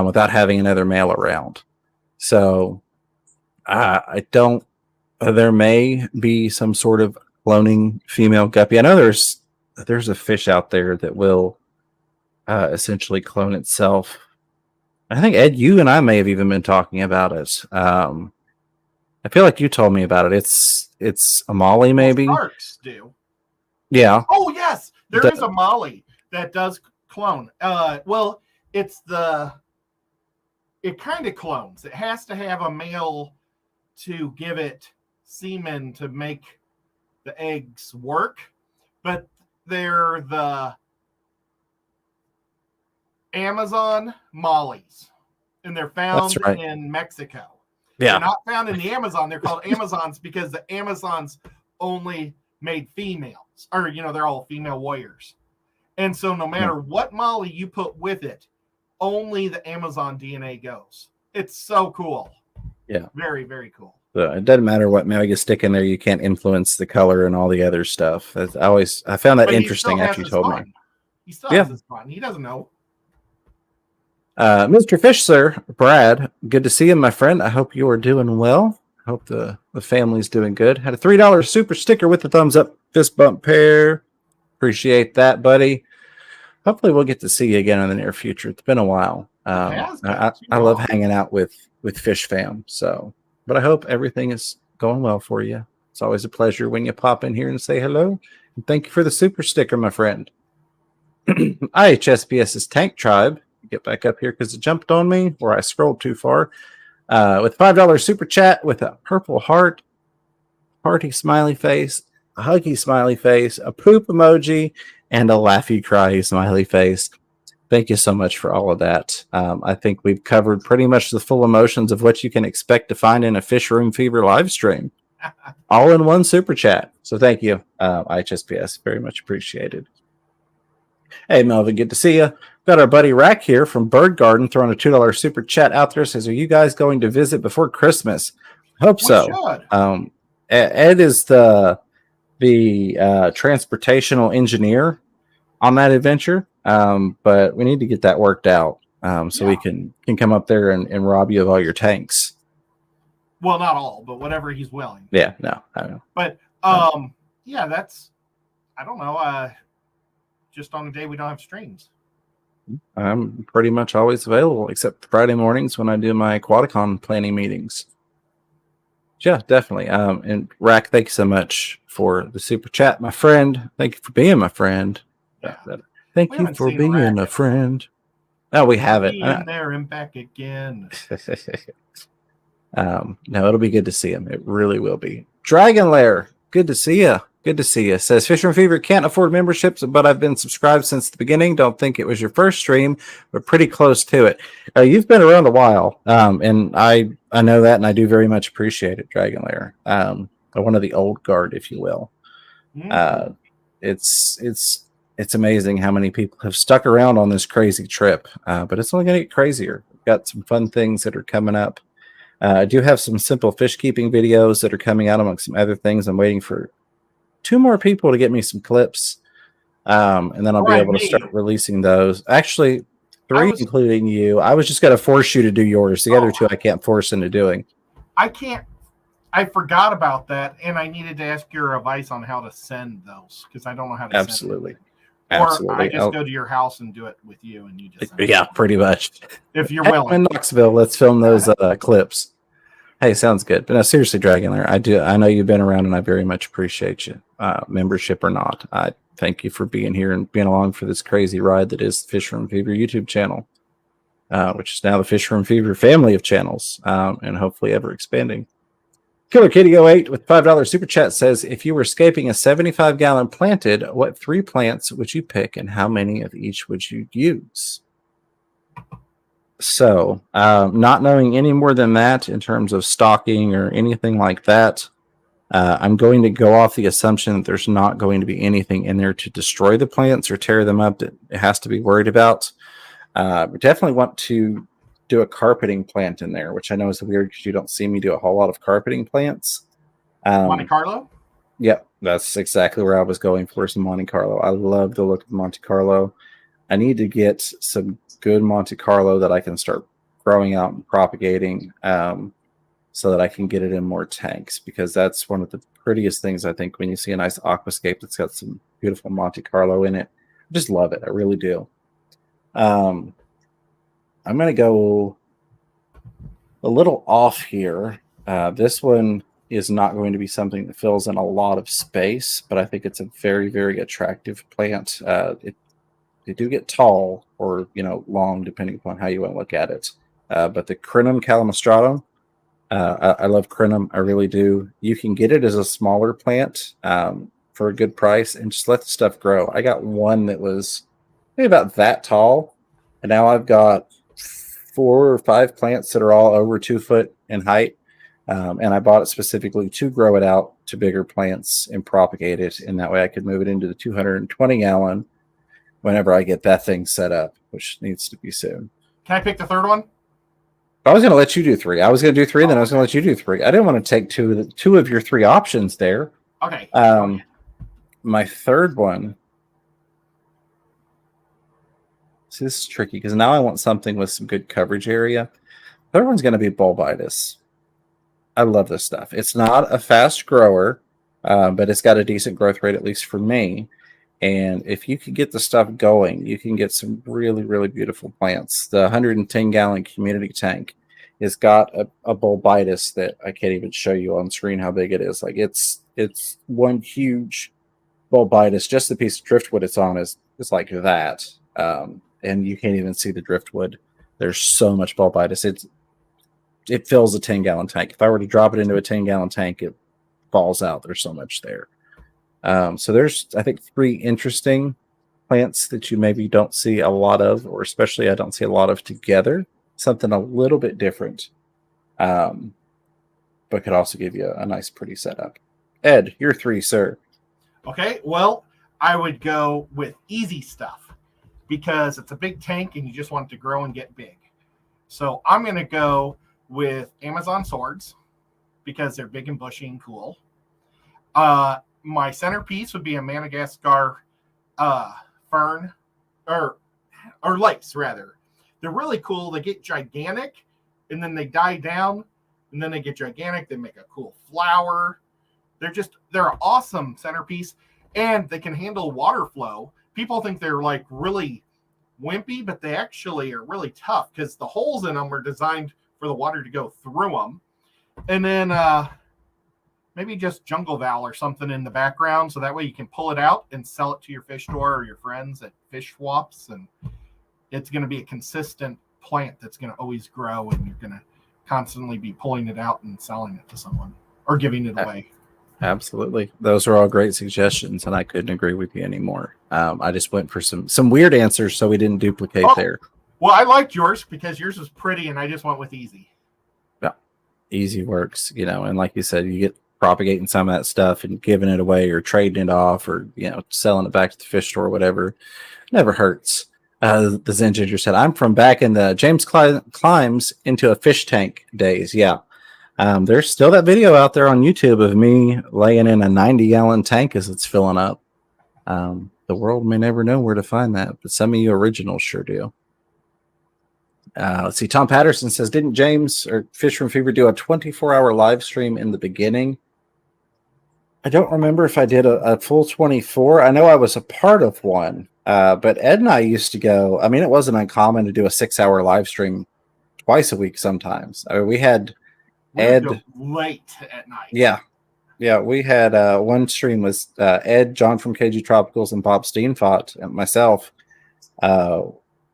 without having another male around. So I don't. There may be some sort of cloning female guppy. I know there's a fish out there that will essentially clone itself. I think Ed, you and I may have even been talking about it. I feel like you told me about it. It's a molly, maybe. Sharks do. Yeah. Oh yes, there is a molly that does clone. Well, it kind of clones. It has to have a male to give it semen to make the eggs work, but they're the Amazon mollies, and they're found in Mexico. Yeah. They're not found in the Amazon. They're called Amazons because the Amazons only made females, or they're all female warriors. And so no matter what molly you put with it, only the Amazon DNA goes. It's so cool. Yeah. Very, very cool. So it doesn't matter what male you stick in there, you can't influence the color and all the other stuff. I found that interesting after you told me. He still has his fun. He doesn't know. Mr. Fish, sir, Brad, good to see you, my friend. I hope you are doing well. I hope the family's doing good. Had a $3 super sticker with the thumbs up fist bump pair. Appreciate that, buddy. Hopefully we'll get to see you again in the near future. It's been a while. I love hanging out with Fish Fam. So, but I hope everything is going well for you. It's always a pleasure when you pop in here and say hello. And thank you for the super sticker, my friend. IHSPS's Tank Tribe. Get back up here because it jumped on me or I scrolled too far. With $5 super chat with a purple heart, party smiley face, a huggy smiley face, a poop emoji, and a laughy cry smiley face. Thank you so much for all of that. I think we've covered pretty much the full emotions of what you can expect to find in a Fish Room Fever live stream, all in one super chat. So thank you, IHSPS. Very much appreciated. Hey, Melvin, good to see you. Got our buddy Rack here from Bird Garden throwing a $2 super chat out there. Says, are you guys going to visit before Christmas? Hope so. Ed is the transportational engineer on that adventure, but we need to get that worked out so we can come up there and rob you of all your tanks. Well, not all, but whatever he's willing. Yeah, no, I don't know. But that's, I don't know. Just on the day we don't have streams. I'm pretty much always available, except Friday mornings when I do my Aquaticon planning meetings. Yeah, definitely. And Rack, thank you so much for the super chat, my friend. Thank you for being my friend. Yeah. Thank We you haven't for seen being Rack. a friend. Oh, we have it. In there and back again. No, it'll be good to see him. It really will be. Dragon Lair, good to see you. Good to see you. Says Fisher and Fever can't afford memberships, but I've been subscribed since the beginning. Don't think it was your first stream, but pretty close to it. You've been around a while, and I know that, and I do very much appreciate it, Dragon Lair. One of the old guard, if you will. It's amazing how many people have stuck around on this crazy trip, but it's only going to get crazier. We've got some fun things that are coming up. I do have some simple fish keeping videos that are coming out amongst some other things. I'm waiting for 2 more people to get me some clips, and then I'll be able to start releasing those. Actually, 3, including you. I was just going to force you to do yours. The other 2 I can't force into doing. I forgot about that, and I needed to ask your advice on how to send those because I don't know how to Absolutely. send it. Absolutely. Or I just go to your house and do it with you, and you just yeah, pretty much. If you're willing. In Knoxville, let's film those clips. Hey, sounds good. But no, seriously, Dragon Lair, I know you've been around, and I very much appreciate you, membership or not. I thank you for being here and being along for this crazy ride that is the Fisher and Fever YouTube channel, which is now the Fisher and Fever family of channels, and hopefully ever expanding. Killer Kitty 08 with $5 super chat says, if you were escaping a 75-gallon planted, what 3 plants would you pick and how many of each would you use? So, not knowing any more than that in terms of stocking or anything like that, I'm going to go off the assumption that there's not going to be anything in there to destroy the plants or tear them up that it has to be worried about. We definitely want to do a carpeting plant in there, which I know is weird because you don't see me do a whole lot of carpeting plants. Monte Carlo? Yep, that's exactly where I was going for, some Monte Carlo. I love the look of Monte Carlo. I need to get some good Monte Carlo that I can start growing out and propagating, so that I can get it in more tanks, because that's one of the prettiest things, I think, when you see a nice aquascape that's got some beautiful Monte Carlo in it. I just love it. I really do. I'm going to go a little off here. This one is not going to be something that fills in a lot of space, but I think it's a very, very attractive plant. They do get tall or, long, depending upon how you want to look at it. But the Crinum calamastratum, I love Crinum. I really do. You can get it as a smaller plant for a good price and just let the stuff grow. I got one that was maybe about that tall, and now I've got 4 or 5 plants that are all over 2 foot in height. And I bought it specifically to grow it out to bigger plants and propagate it. And that way I could move it into the 220 gallon whenever I get that thing set up, which needs to be soon. Can I pick the third one? I was going to let you do 3. I was going to do 3, and then I was going to let you do 3. I didn't want to take two of your 3 options there. Okay. My third one. See, this is tricky because now I want something with some good coverage area. Third one's going to be bulbitis. I love this stuff. It's not a fast grower, but it's got a decent growth rate, at least for me. And if you can get the stuff going, you can get some really, really beautiful plants. The 110-gallon community tank has got a bulbitis that I can't even show you on screen how big it is. Like it's one huge bulbitis. Just the piece of driftwood it's on is like that. And you can't even see the driftwood. There's so much bulbitis. It fills a 10-gallon tank. If I were to drop it into a 10-gallon tank, it falls out. There's so much there. So there's, I think, 3 interesting plants that you maybe don't see a lot of, or especially I don't see a lot of together. Something a little bit different, but could also give you a nice, pretty setup. Ed, your 3, sir. Okay, well, I would go with easy stuff because it's a big tank and you just want it to grow and get big. So I'm going to go with Amazon swords because they're big and bushy and cool. My centerpiece would be a Madagascar fern or lace, rather. They're really cool. They get gigantic and then they die down and then they get gigantic. They make a cool flower. They're an awesome centerpiece and they can handle water flow. People think they're like really wimpy, but they actually are really tough because the holes in them are designed for the water to go through them. And then maybe just jungle val or something in the background, so that way you can pull it out and sell it to your fish store or your friends at fish swaps, and it's going to be a consistent plant that's going to always grow, and you're going to constantly be pulling it out and selling it to someone or giving it away. Absolutely. Those are all great suggestions, and I couldn't agree with you anymore. I just went for some weird answers so we didn't duplicate there. Well, I liked yours because yours was pretty, and I just went with easy. Yeah, easy works, and like you said, you get propagating some of that stuff and giving it away or trading it off or, selling it back to the fish store or whatever. Never hurts. The Zen Ginger said, I'm from back in the James Climbs into a fish tank days. Yeah. There's still that video out there on YouTube of me laying in a 90-gallon tank as it's filling up. The world may never know where to find that, but some of you originals sure do. Let's see. Tom Patterson says, didn't James or Fish from Fever do a 24-hour live stream in the beginning? I don't remember if I did a full 24. I know I was a part of one, but Ed and I used to go. I mean, it wasn't uncommon to do a 6-hour live stream twice a week sometimes. I mean, we had Ed late at night. Yeah. We had one stream was Ed, John from KG Tropicals, and Bob Steenfott and myself.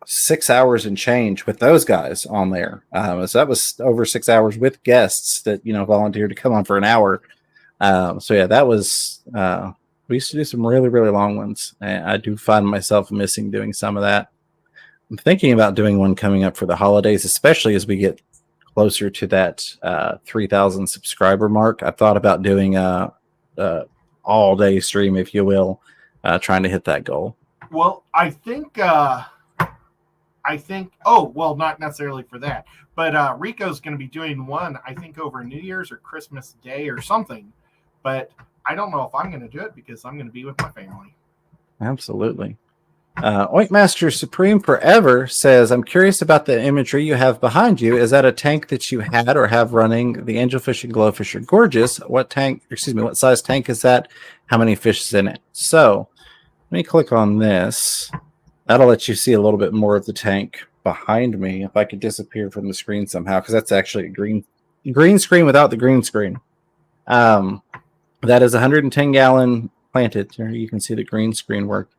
6 hours and change with those guys on there. So that was over 6 hours with guests that volunteered to come on for an hour. So yeah, that was we used to do some really, really long ones. And I do find myself missing doing some of that. I'm thinking about doing one coming up for the holidays, especially as we get closer to that 3,000 subscriber mark. I thought about doing a all-day stream, if you will, trying to hit that goal. Well, I think not necessarily for that, but Rico's going to be doing one, I think, over New Year's or Christmas Day or something. But I don't know if I'm going to do it because I'm going to be with my family. Absolutely. Oinkmaster Supreme Forever says, I'm curious about the imagery you have behind you. Is that a tank that you had or have running? The angelfish and glowfish are gorgeous. What size tank is that? How many fish is in it? So let me click on this. That'll let you see a little bit more of the tank behind me. If I could disappear from the screen somehow, because that's actually a green screen without the green screen. That is 110-gallon planted. Here you can see the green screen work.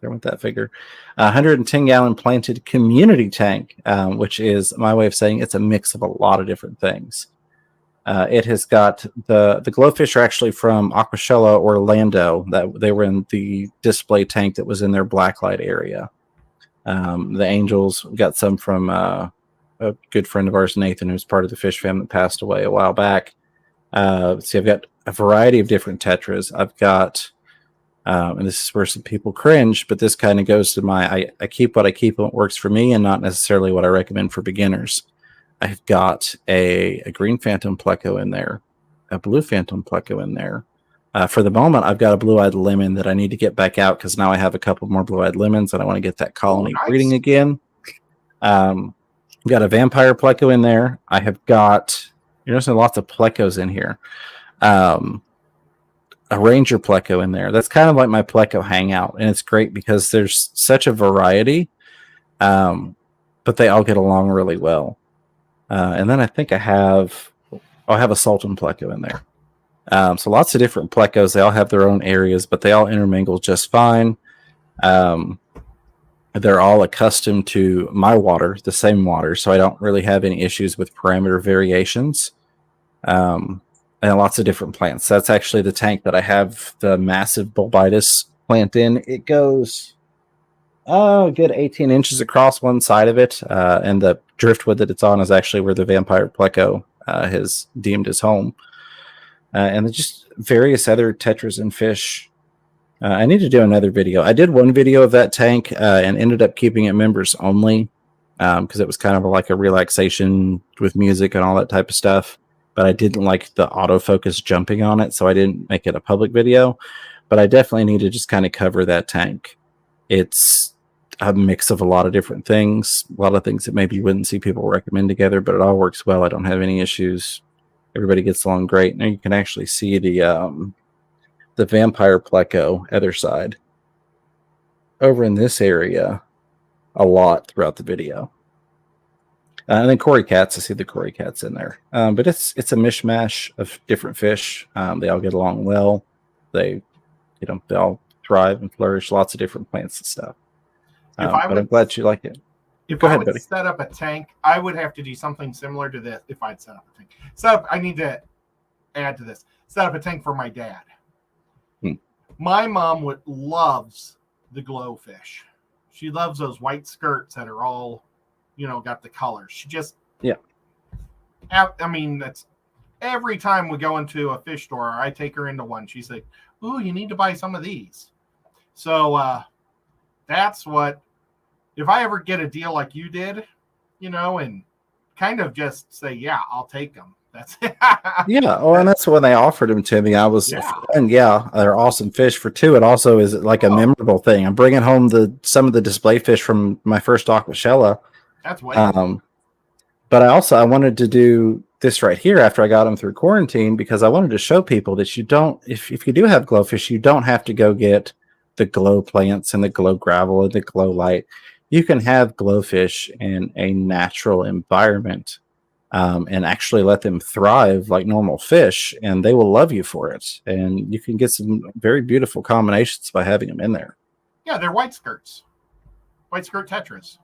There went that figure. 110-gallon planted community tank, which is my way of saying it's a mix of a lot of different things. It has got the glowfish are actually from Aquashella, Orlando. That they were in the display tank that was in their blacklight area. The angels got some from a good friend of ours, Nathan, who's part of the fish fam that passed away a while back. See, I've got a variety of different tetras. I've got, and this is where some people cringe, but this kind of goes to I keep what I keep and what works for me and not necessarily what I recommend for beginners. I've got a green phantom pleco in there, a blue phantom pleco in there. For the moment, I've got a blue-eyed lemon that I need to get back out because now I have a couple more blue-eyed lemons and I want to get that colony breeding again. I've got a vampire pleco in there. I have got, there's lots of plecos in here. A ranger pleco in there. That's kind of like my pleco hangout, and it's great because there's such a variety, but they all get along really well. And then I think I'll have a sultan pleco in there. So lots of different plecos. They all have their own areas, but they all intermingle just fine. They're all accustomed to my water, the same water, so I don't really have any issues with parameter variations. And lots of different plants. That's actually the tank that I have the massive bulbitis plant in. It goes a good 18 inches across one side of it, and the driftwood that it's on is actually where the vampire pleco has deemed his home. And just various other tetras and fish. I need to do another video. I did one video of that tank and ended up keeping it members only because it was kind of like a relaxation with music and all that type of stuff. But I didn't like the autofocus jumping on it, so I didn't make it a public video. But I definitely need to just kind of cover that tank. It's a mix of a lot of different things, a lot of things that maybe you wouldn't see people recommend together, but it all works well. I don't have any issues. Everybody gets along great. Now you can actually see the vampire pleco other side. Over in this area, a lot throughout the video. And then Cory Cats, I see the Cory Cats in there. But it's a mishmash of different fish. They all get along well. They all thrive and flourish. Lots of different plants and stuff. But I'm glad you like it. If Go I ahead, would buddy. set up a tank, I would have to do something similar to this. If I'd set up a tank, I need to add to this. Set up a tank for my dad. My mom loves the glowfish. She loves those white skirts that are all, got the colors. She just, I mean, that's every time we go into a fish store, I take her into one. She's like, "Ooh, you need to buy some of these." So that's what, if I ever get a deal like you did, and kind of just say, "Yeah, I'll take them." That's it. Yeah. Oh, and that's when they offered them to me. I was, and they're awesome fish. For two, it also is like a memorable thing. I'm bringing home some of the display fish from my first aquashella. That's way. But I wanted to do this right here after I got them through quarantine, because I wanted to show people that you don't, if you do have glowfish, you don't have to go get the glow plants and the glow gravel and the glow light. You can have glowfish in a natural environment. And actually let them thrive like normal fish, and they will love you for it. And you can get some very beautiful combinations by having them in there. Yeah, they're white skirts. White skirt tetras.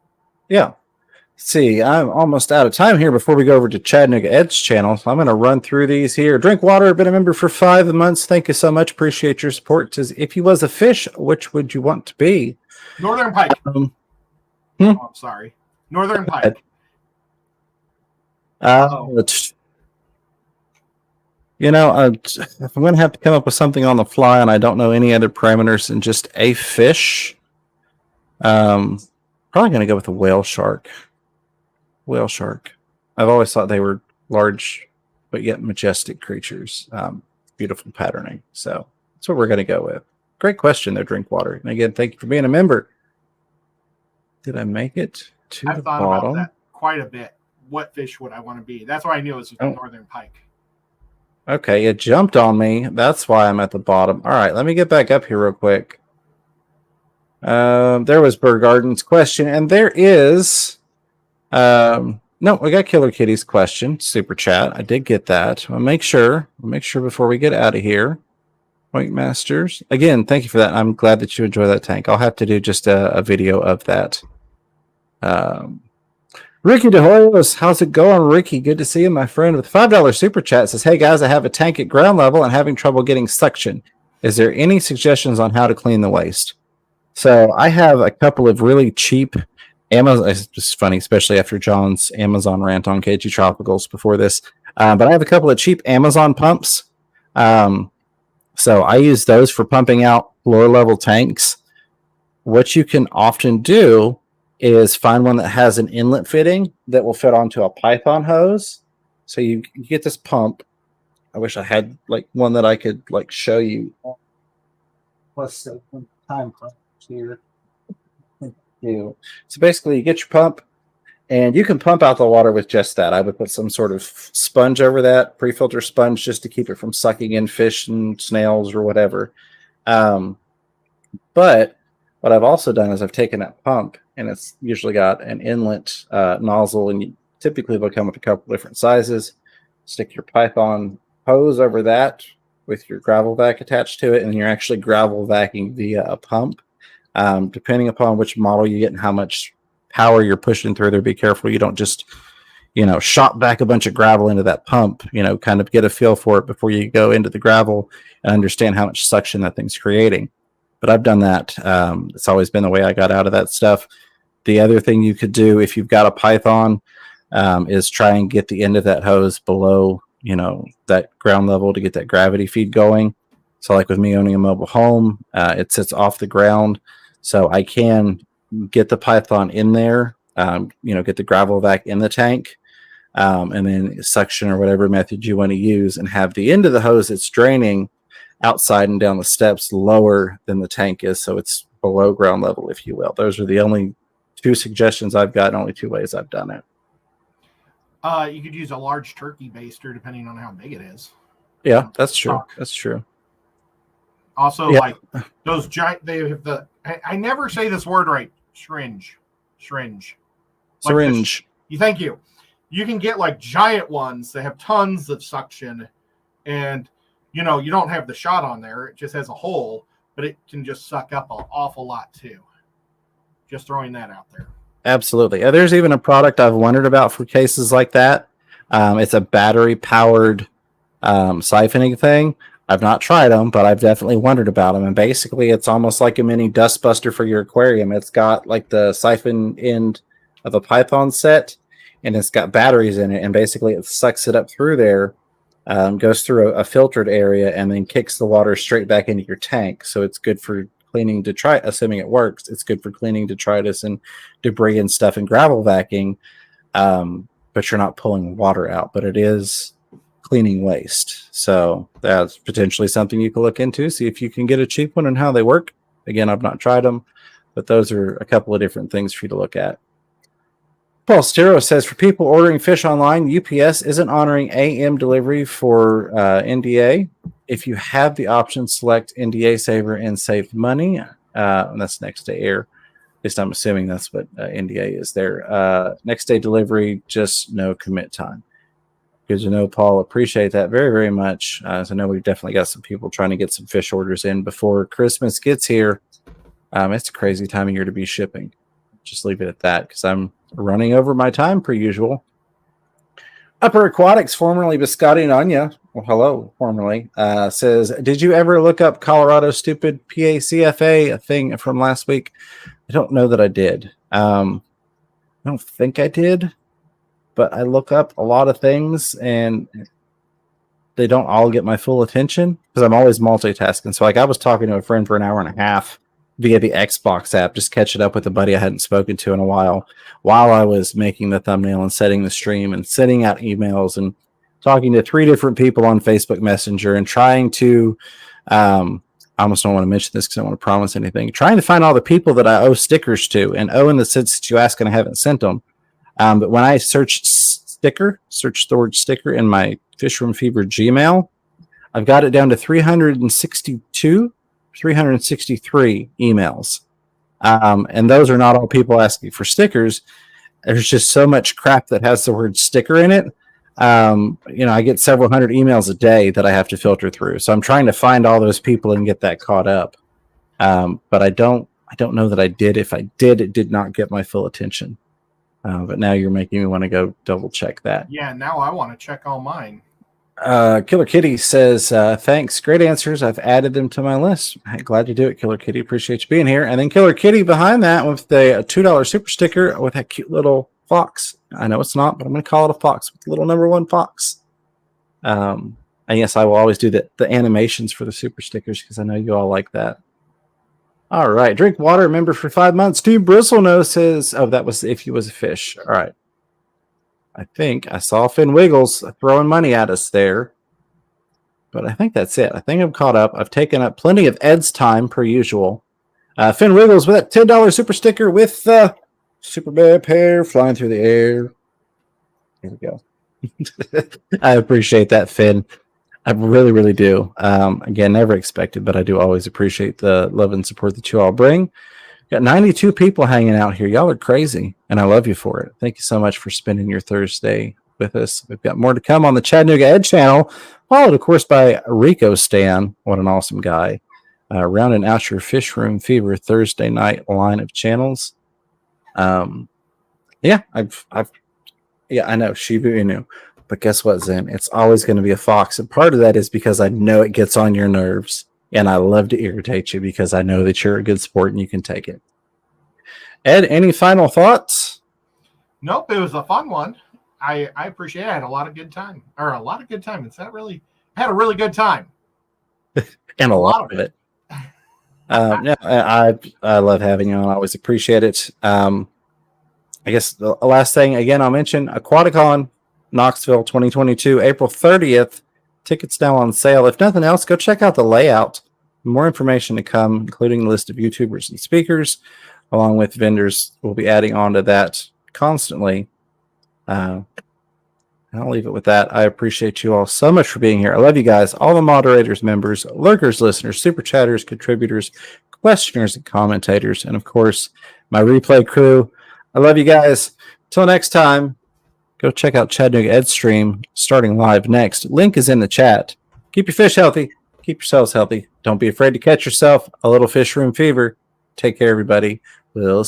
Yeah. See, I'm almost out of time here before we go over to Chattanooga Ed's channel. So I'm going to run through these here. Drink Water, been a member for 5 months. Thank you so much. Appreciate your support. Says, if you was a fish, which would you want to be? Northern pike. Oh, I'm sorry. Northern pike. If I'm going to have to come up with something on the fly and I don't know any other parameters than just a fish, probably going to go with a whale shark. Whale shark. I've always thought they were large, but yet majestic creatures. Beautiful patterning. So that's what we're going to go with. Great question there, Drink Water. And again, thank you for being a member. Did I make it to the bottom? I've thought about that quite a bit. What fish would I want to be? That's why I knew it was the northern pike. Okay, it jumped on me. That's why I'm at the bottom. All right, let me get back up here real quick. There was Bird Garden's question, and there is no, we got Killer Kitty's question, super chat. I did get that. We'll make sure before we get out of here. Point Masters. Again, thank you for that. I'm glad that you enjoy that tank. I'll have to do just a video of that. Ricky DeHoyos, how's it going, Ricky? Good to see you, my friend. With $5 super chat, says, "Hey guys, I have a tank at ground level and having trouble getting suction. Is there any suggestions on how to clean the waste?" So I have a couple of really cheap Amazon. It's just funny, especially after John's Amazon rant on KG Tropicals before this. But I have a couple of cheap Amazon pumps. So I use those for pumping out lower level tanks. What you can often do is find one that has an inlet fitting that will fit onto a Python hose. So you get this pump. I wish I had like one that I could like show you. Plus time here. So basically, you get your pump, and you can pump out the water with just that. I would put some sort of sponge over that, pre-filter sponge, just to keep it from sucking in fish and snails or whatever. But what I've also done is I've taken that pump, and it's usually got an inlet nozzle, and typically they'll come with a couple different sizes. Stick your Python hose over that with your gravel vac attached to it, and you're actually gravel vacuuming via a pump. Depending upon which model you get and how much power you're pushing through there, be careful you don't just, shot back a bunch of gravel into that pump, kind of get a feel for it before you go into the gravel and understand how much suction that thing's creating. But I've done that. It's always been the way I got out of that stuff. The other thing you could do if you've got a Python is try and get the end of that hose below, that ground level to get that gravity feed going. So like with me owning a mobile home, it sits off the ground. So I can get the Python in there, get the gravel vac in the tank, and then suction or whatever method you want to use, and have the end of the hose that's draining outside and down the steps lower than the tank is. So it's below ground level, if you will. Those are the only 2 suggestions I've got, and only 2 ways I've done it. You could use a large turkey baster depending on how big it is. Yeah, that's true. That's true. Also, like those giant, they have I never say this word right. Syringe. Syringe. Syringe. Thank you. You can get like giant ones. They have tons of suction, and you don't have the shot on there. It just has a hole, but it can just suck up an awful lot too. Just throwing that out there. Absolutely. There's even a product I've wondered about for cases like that. It's a battery-powered siphoning thing. I've not tried them, but I've definitely wondered about them. And basically, it's almost like a mini dust buster for your aquarium. It's got like the siphon end of a Python set, and it's got batteries in it. And basically, it sucks it up through there, goes through a filtered area, and then kicks the water straight back into your tank. So it's good for cleaning detritus, assuming it works. It's good for cleaning detritus and debris and stuff and gravel vacuuming, but you're not pulling water out. But it is cleaning waste. So that's potentially something you can look into, see if you can get a cheap one and how they work. Again, I've not tried them, but those are a couple of different things for you to look at. Paul Stero says, for people ordering fish online, UPS isn't honoring AM delivery for NDA. If you have the option, select NDA saver and save money. And that's next day air. At least I'm assuming that's what NDA is there. Next day delivery, just no commit time. Good to know, Paul. Appreciate that very, very much. So I know we've definitely got some people trying to get some fish orders in before Christmas gets here. It's a crazy time of year to be shipping. Just leave it at that because I'm running over my time per usual. Upper Aquatics, formerly Biscotti and Anya, well, hello, formerly, says, did you ever look up Colorado stupid PACFA, a thing from last week? I don't know that I did. I don't think I did, but I look up a lot of things and they don't all get my full attention because I'm always multitasking. So like I was talking to a friend for an hour and a half via the Xbox app, just catching up with a buddy I hadn't spoken to in a while I was making the thumbnail and setting the stream and sending out emails and talking to 3 different people on Facebook Messenger and trying to, I almost don't want to mention this because I don't want to promise anything, trying to find all the people that I owe stickers to, and in the sense that you ask and I haven't sent them. But when I search the word sticker in my Fish Room Fever Gmail, I've got it down to 363 emails. And those are not all people asking for stickers. There's just so much crap that has the word sticker in it. I get several hundred emails a day that I have to filter through. So I'm trying to find all those people and get that caught up. But I don't know that I did. If I did, it did not get my full attention. But now you're making me want to go double check that. Yeah, now I want to check all mine. Killer Kitty says, thanks. Great answers. I've added them to my list. Glad to do it, Killer Kitty. Appreciate you being here. And then Killer Kitty behind that with the $2 super sticker with that cute little fox. I know it's not, but I'm going to call it a fox with the little number 1 fox. And yes, I will always do the animations for the super stickers because I know you all like that. All right. Drink water, member for 5 months. Team Bristlenose says, that was if you was a fish. All right. I think I saw Finn Wiggles throwing money at us there. But I think that's it. I think I'm caught up. I've taken up plenty of Ed's time per usual. Finn Wiggles with that $10 super sticker with Super Bad Pair flying through the air. Here we go. I appreciate that, Finn. I really, really do. Again, never expected, but I do always appreciate the love and support that you all bring. Got 92 people hanging out here. Y'all are crazy, and I love you for it. Thank you so much for spending your Thursday with us. We've got more to come on the Chattanooga Ed channel, followed, of course, by Rico Stan. What an awesome guy. Rounding out your Fish Room Fever Thursday night line of channels. I know, Shibu Inu. But guess what, Zen? It's always going to be a fox. And part of that is because I know it gets on your nerves. And I love to irritate you because I know that you're a good sport and you can take it. Ed, any final thoughts? Nope, it was a fun one. I appreciate it. I had a lot of good time. Is that really? I had a really good time. And a lot of it. I love having you on. I always appreciate it. I guess the last thing, again, I'll mention Aquaticon Knoxville 2022, April 30th. Tickets now on sale. If nothing else, go check out the layout. More information to come, including a list of YouTubers and speakers, along with vendors. We'll be adding on to that constantly. And I'll leave it with that. I appreciate you all so much for being here. I love you guys, all the moderators, members, lurkers, listeners, super chatters, contributors, questioners, and commentators, and of course, my replay crew. I love you guys. Till next time, go check out Chattanooga Ed Stream starting live next. Link is in the chat. Keep your fish healthy. Keep yourselves healthy. Don't be afraid to catch yourself a little fish room fever. Take care, everybody. We'll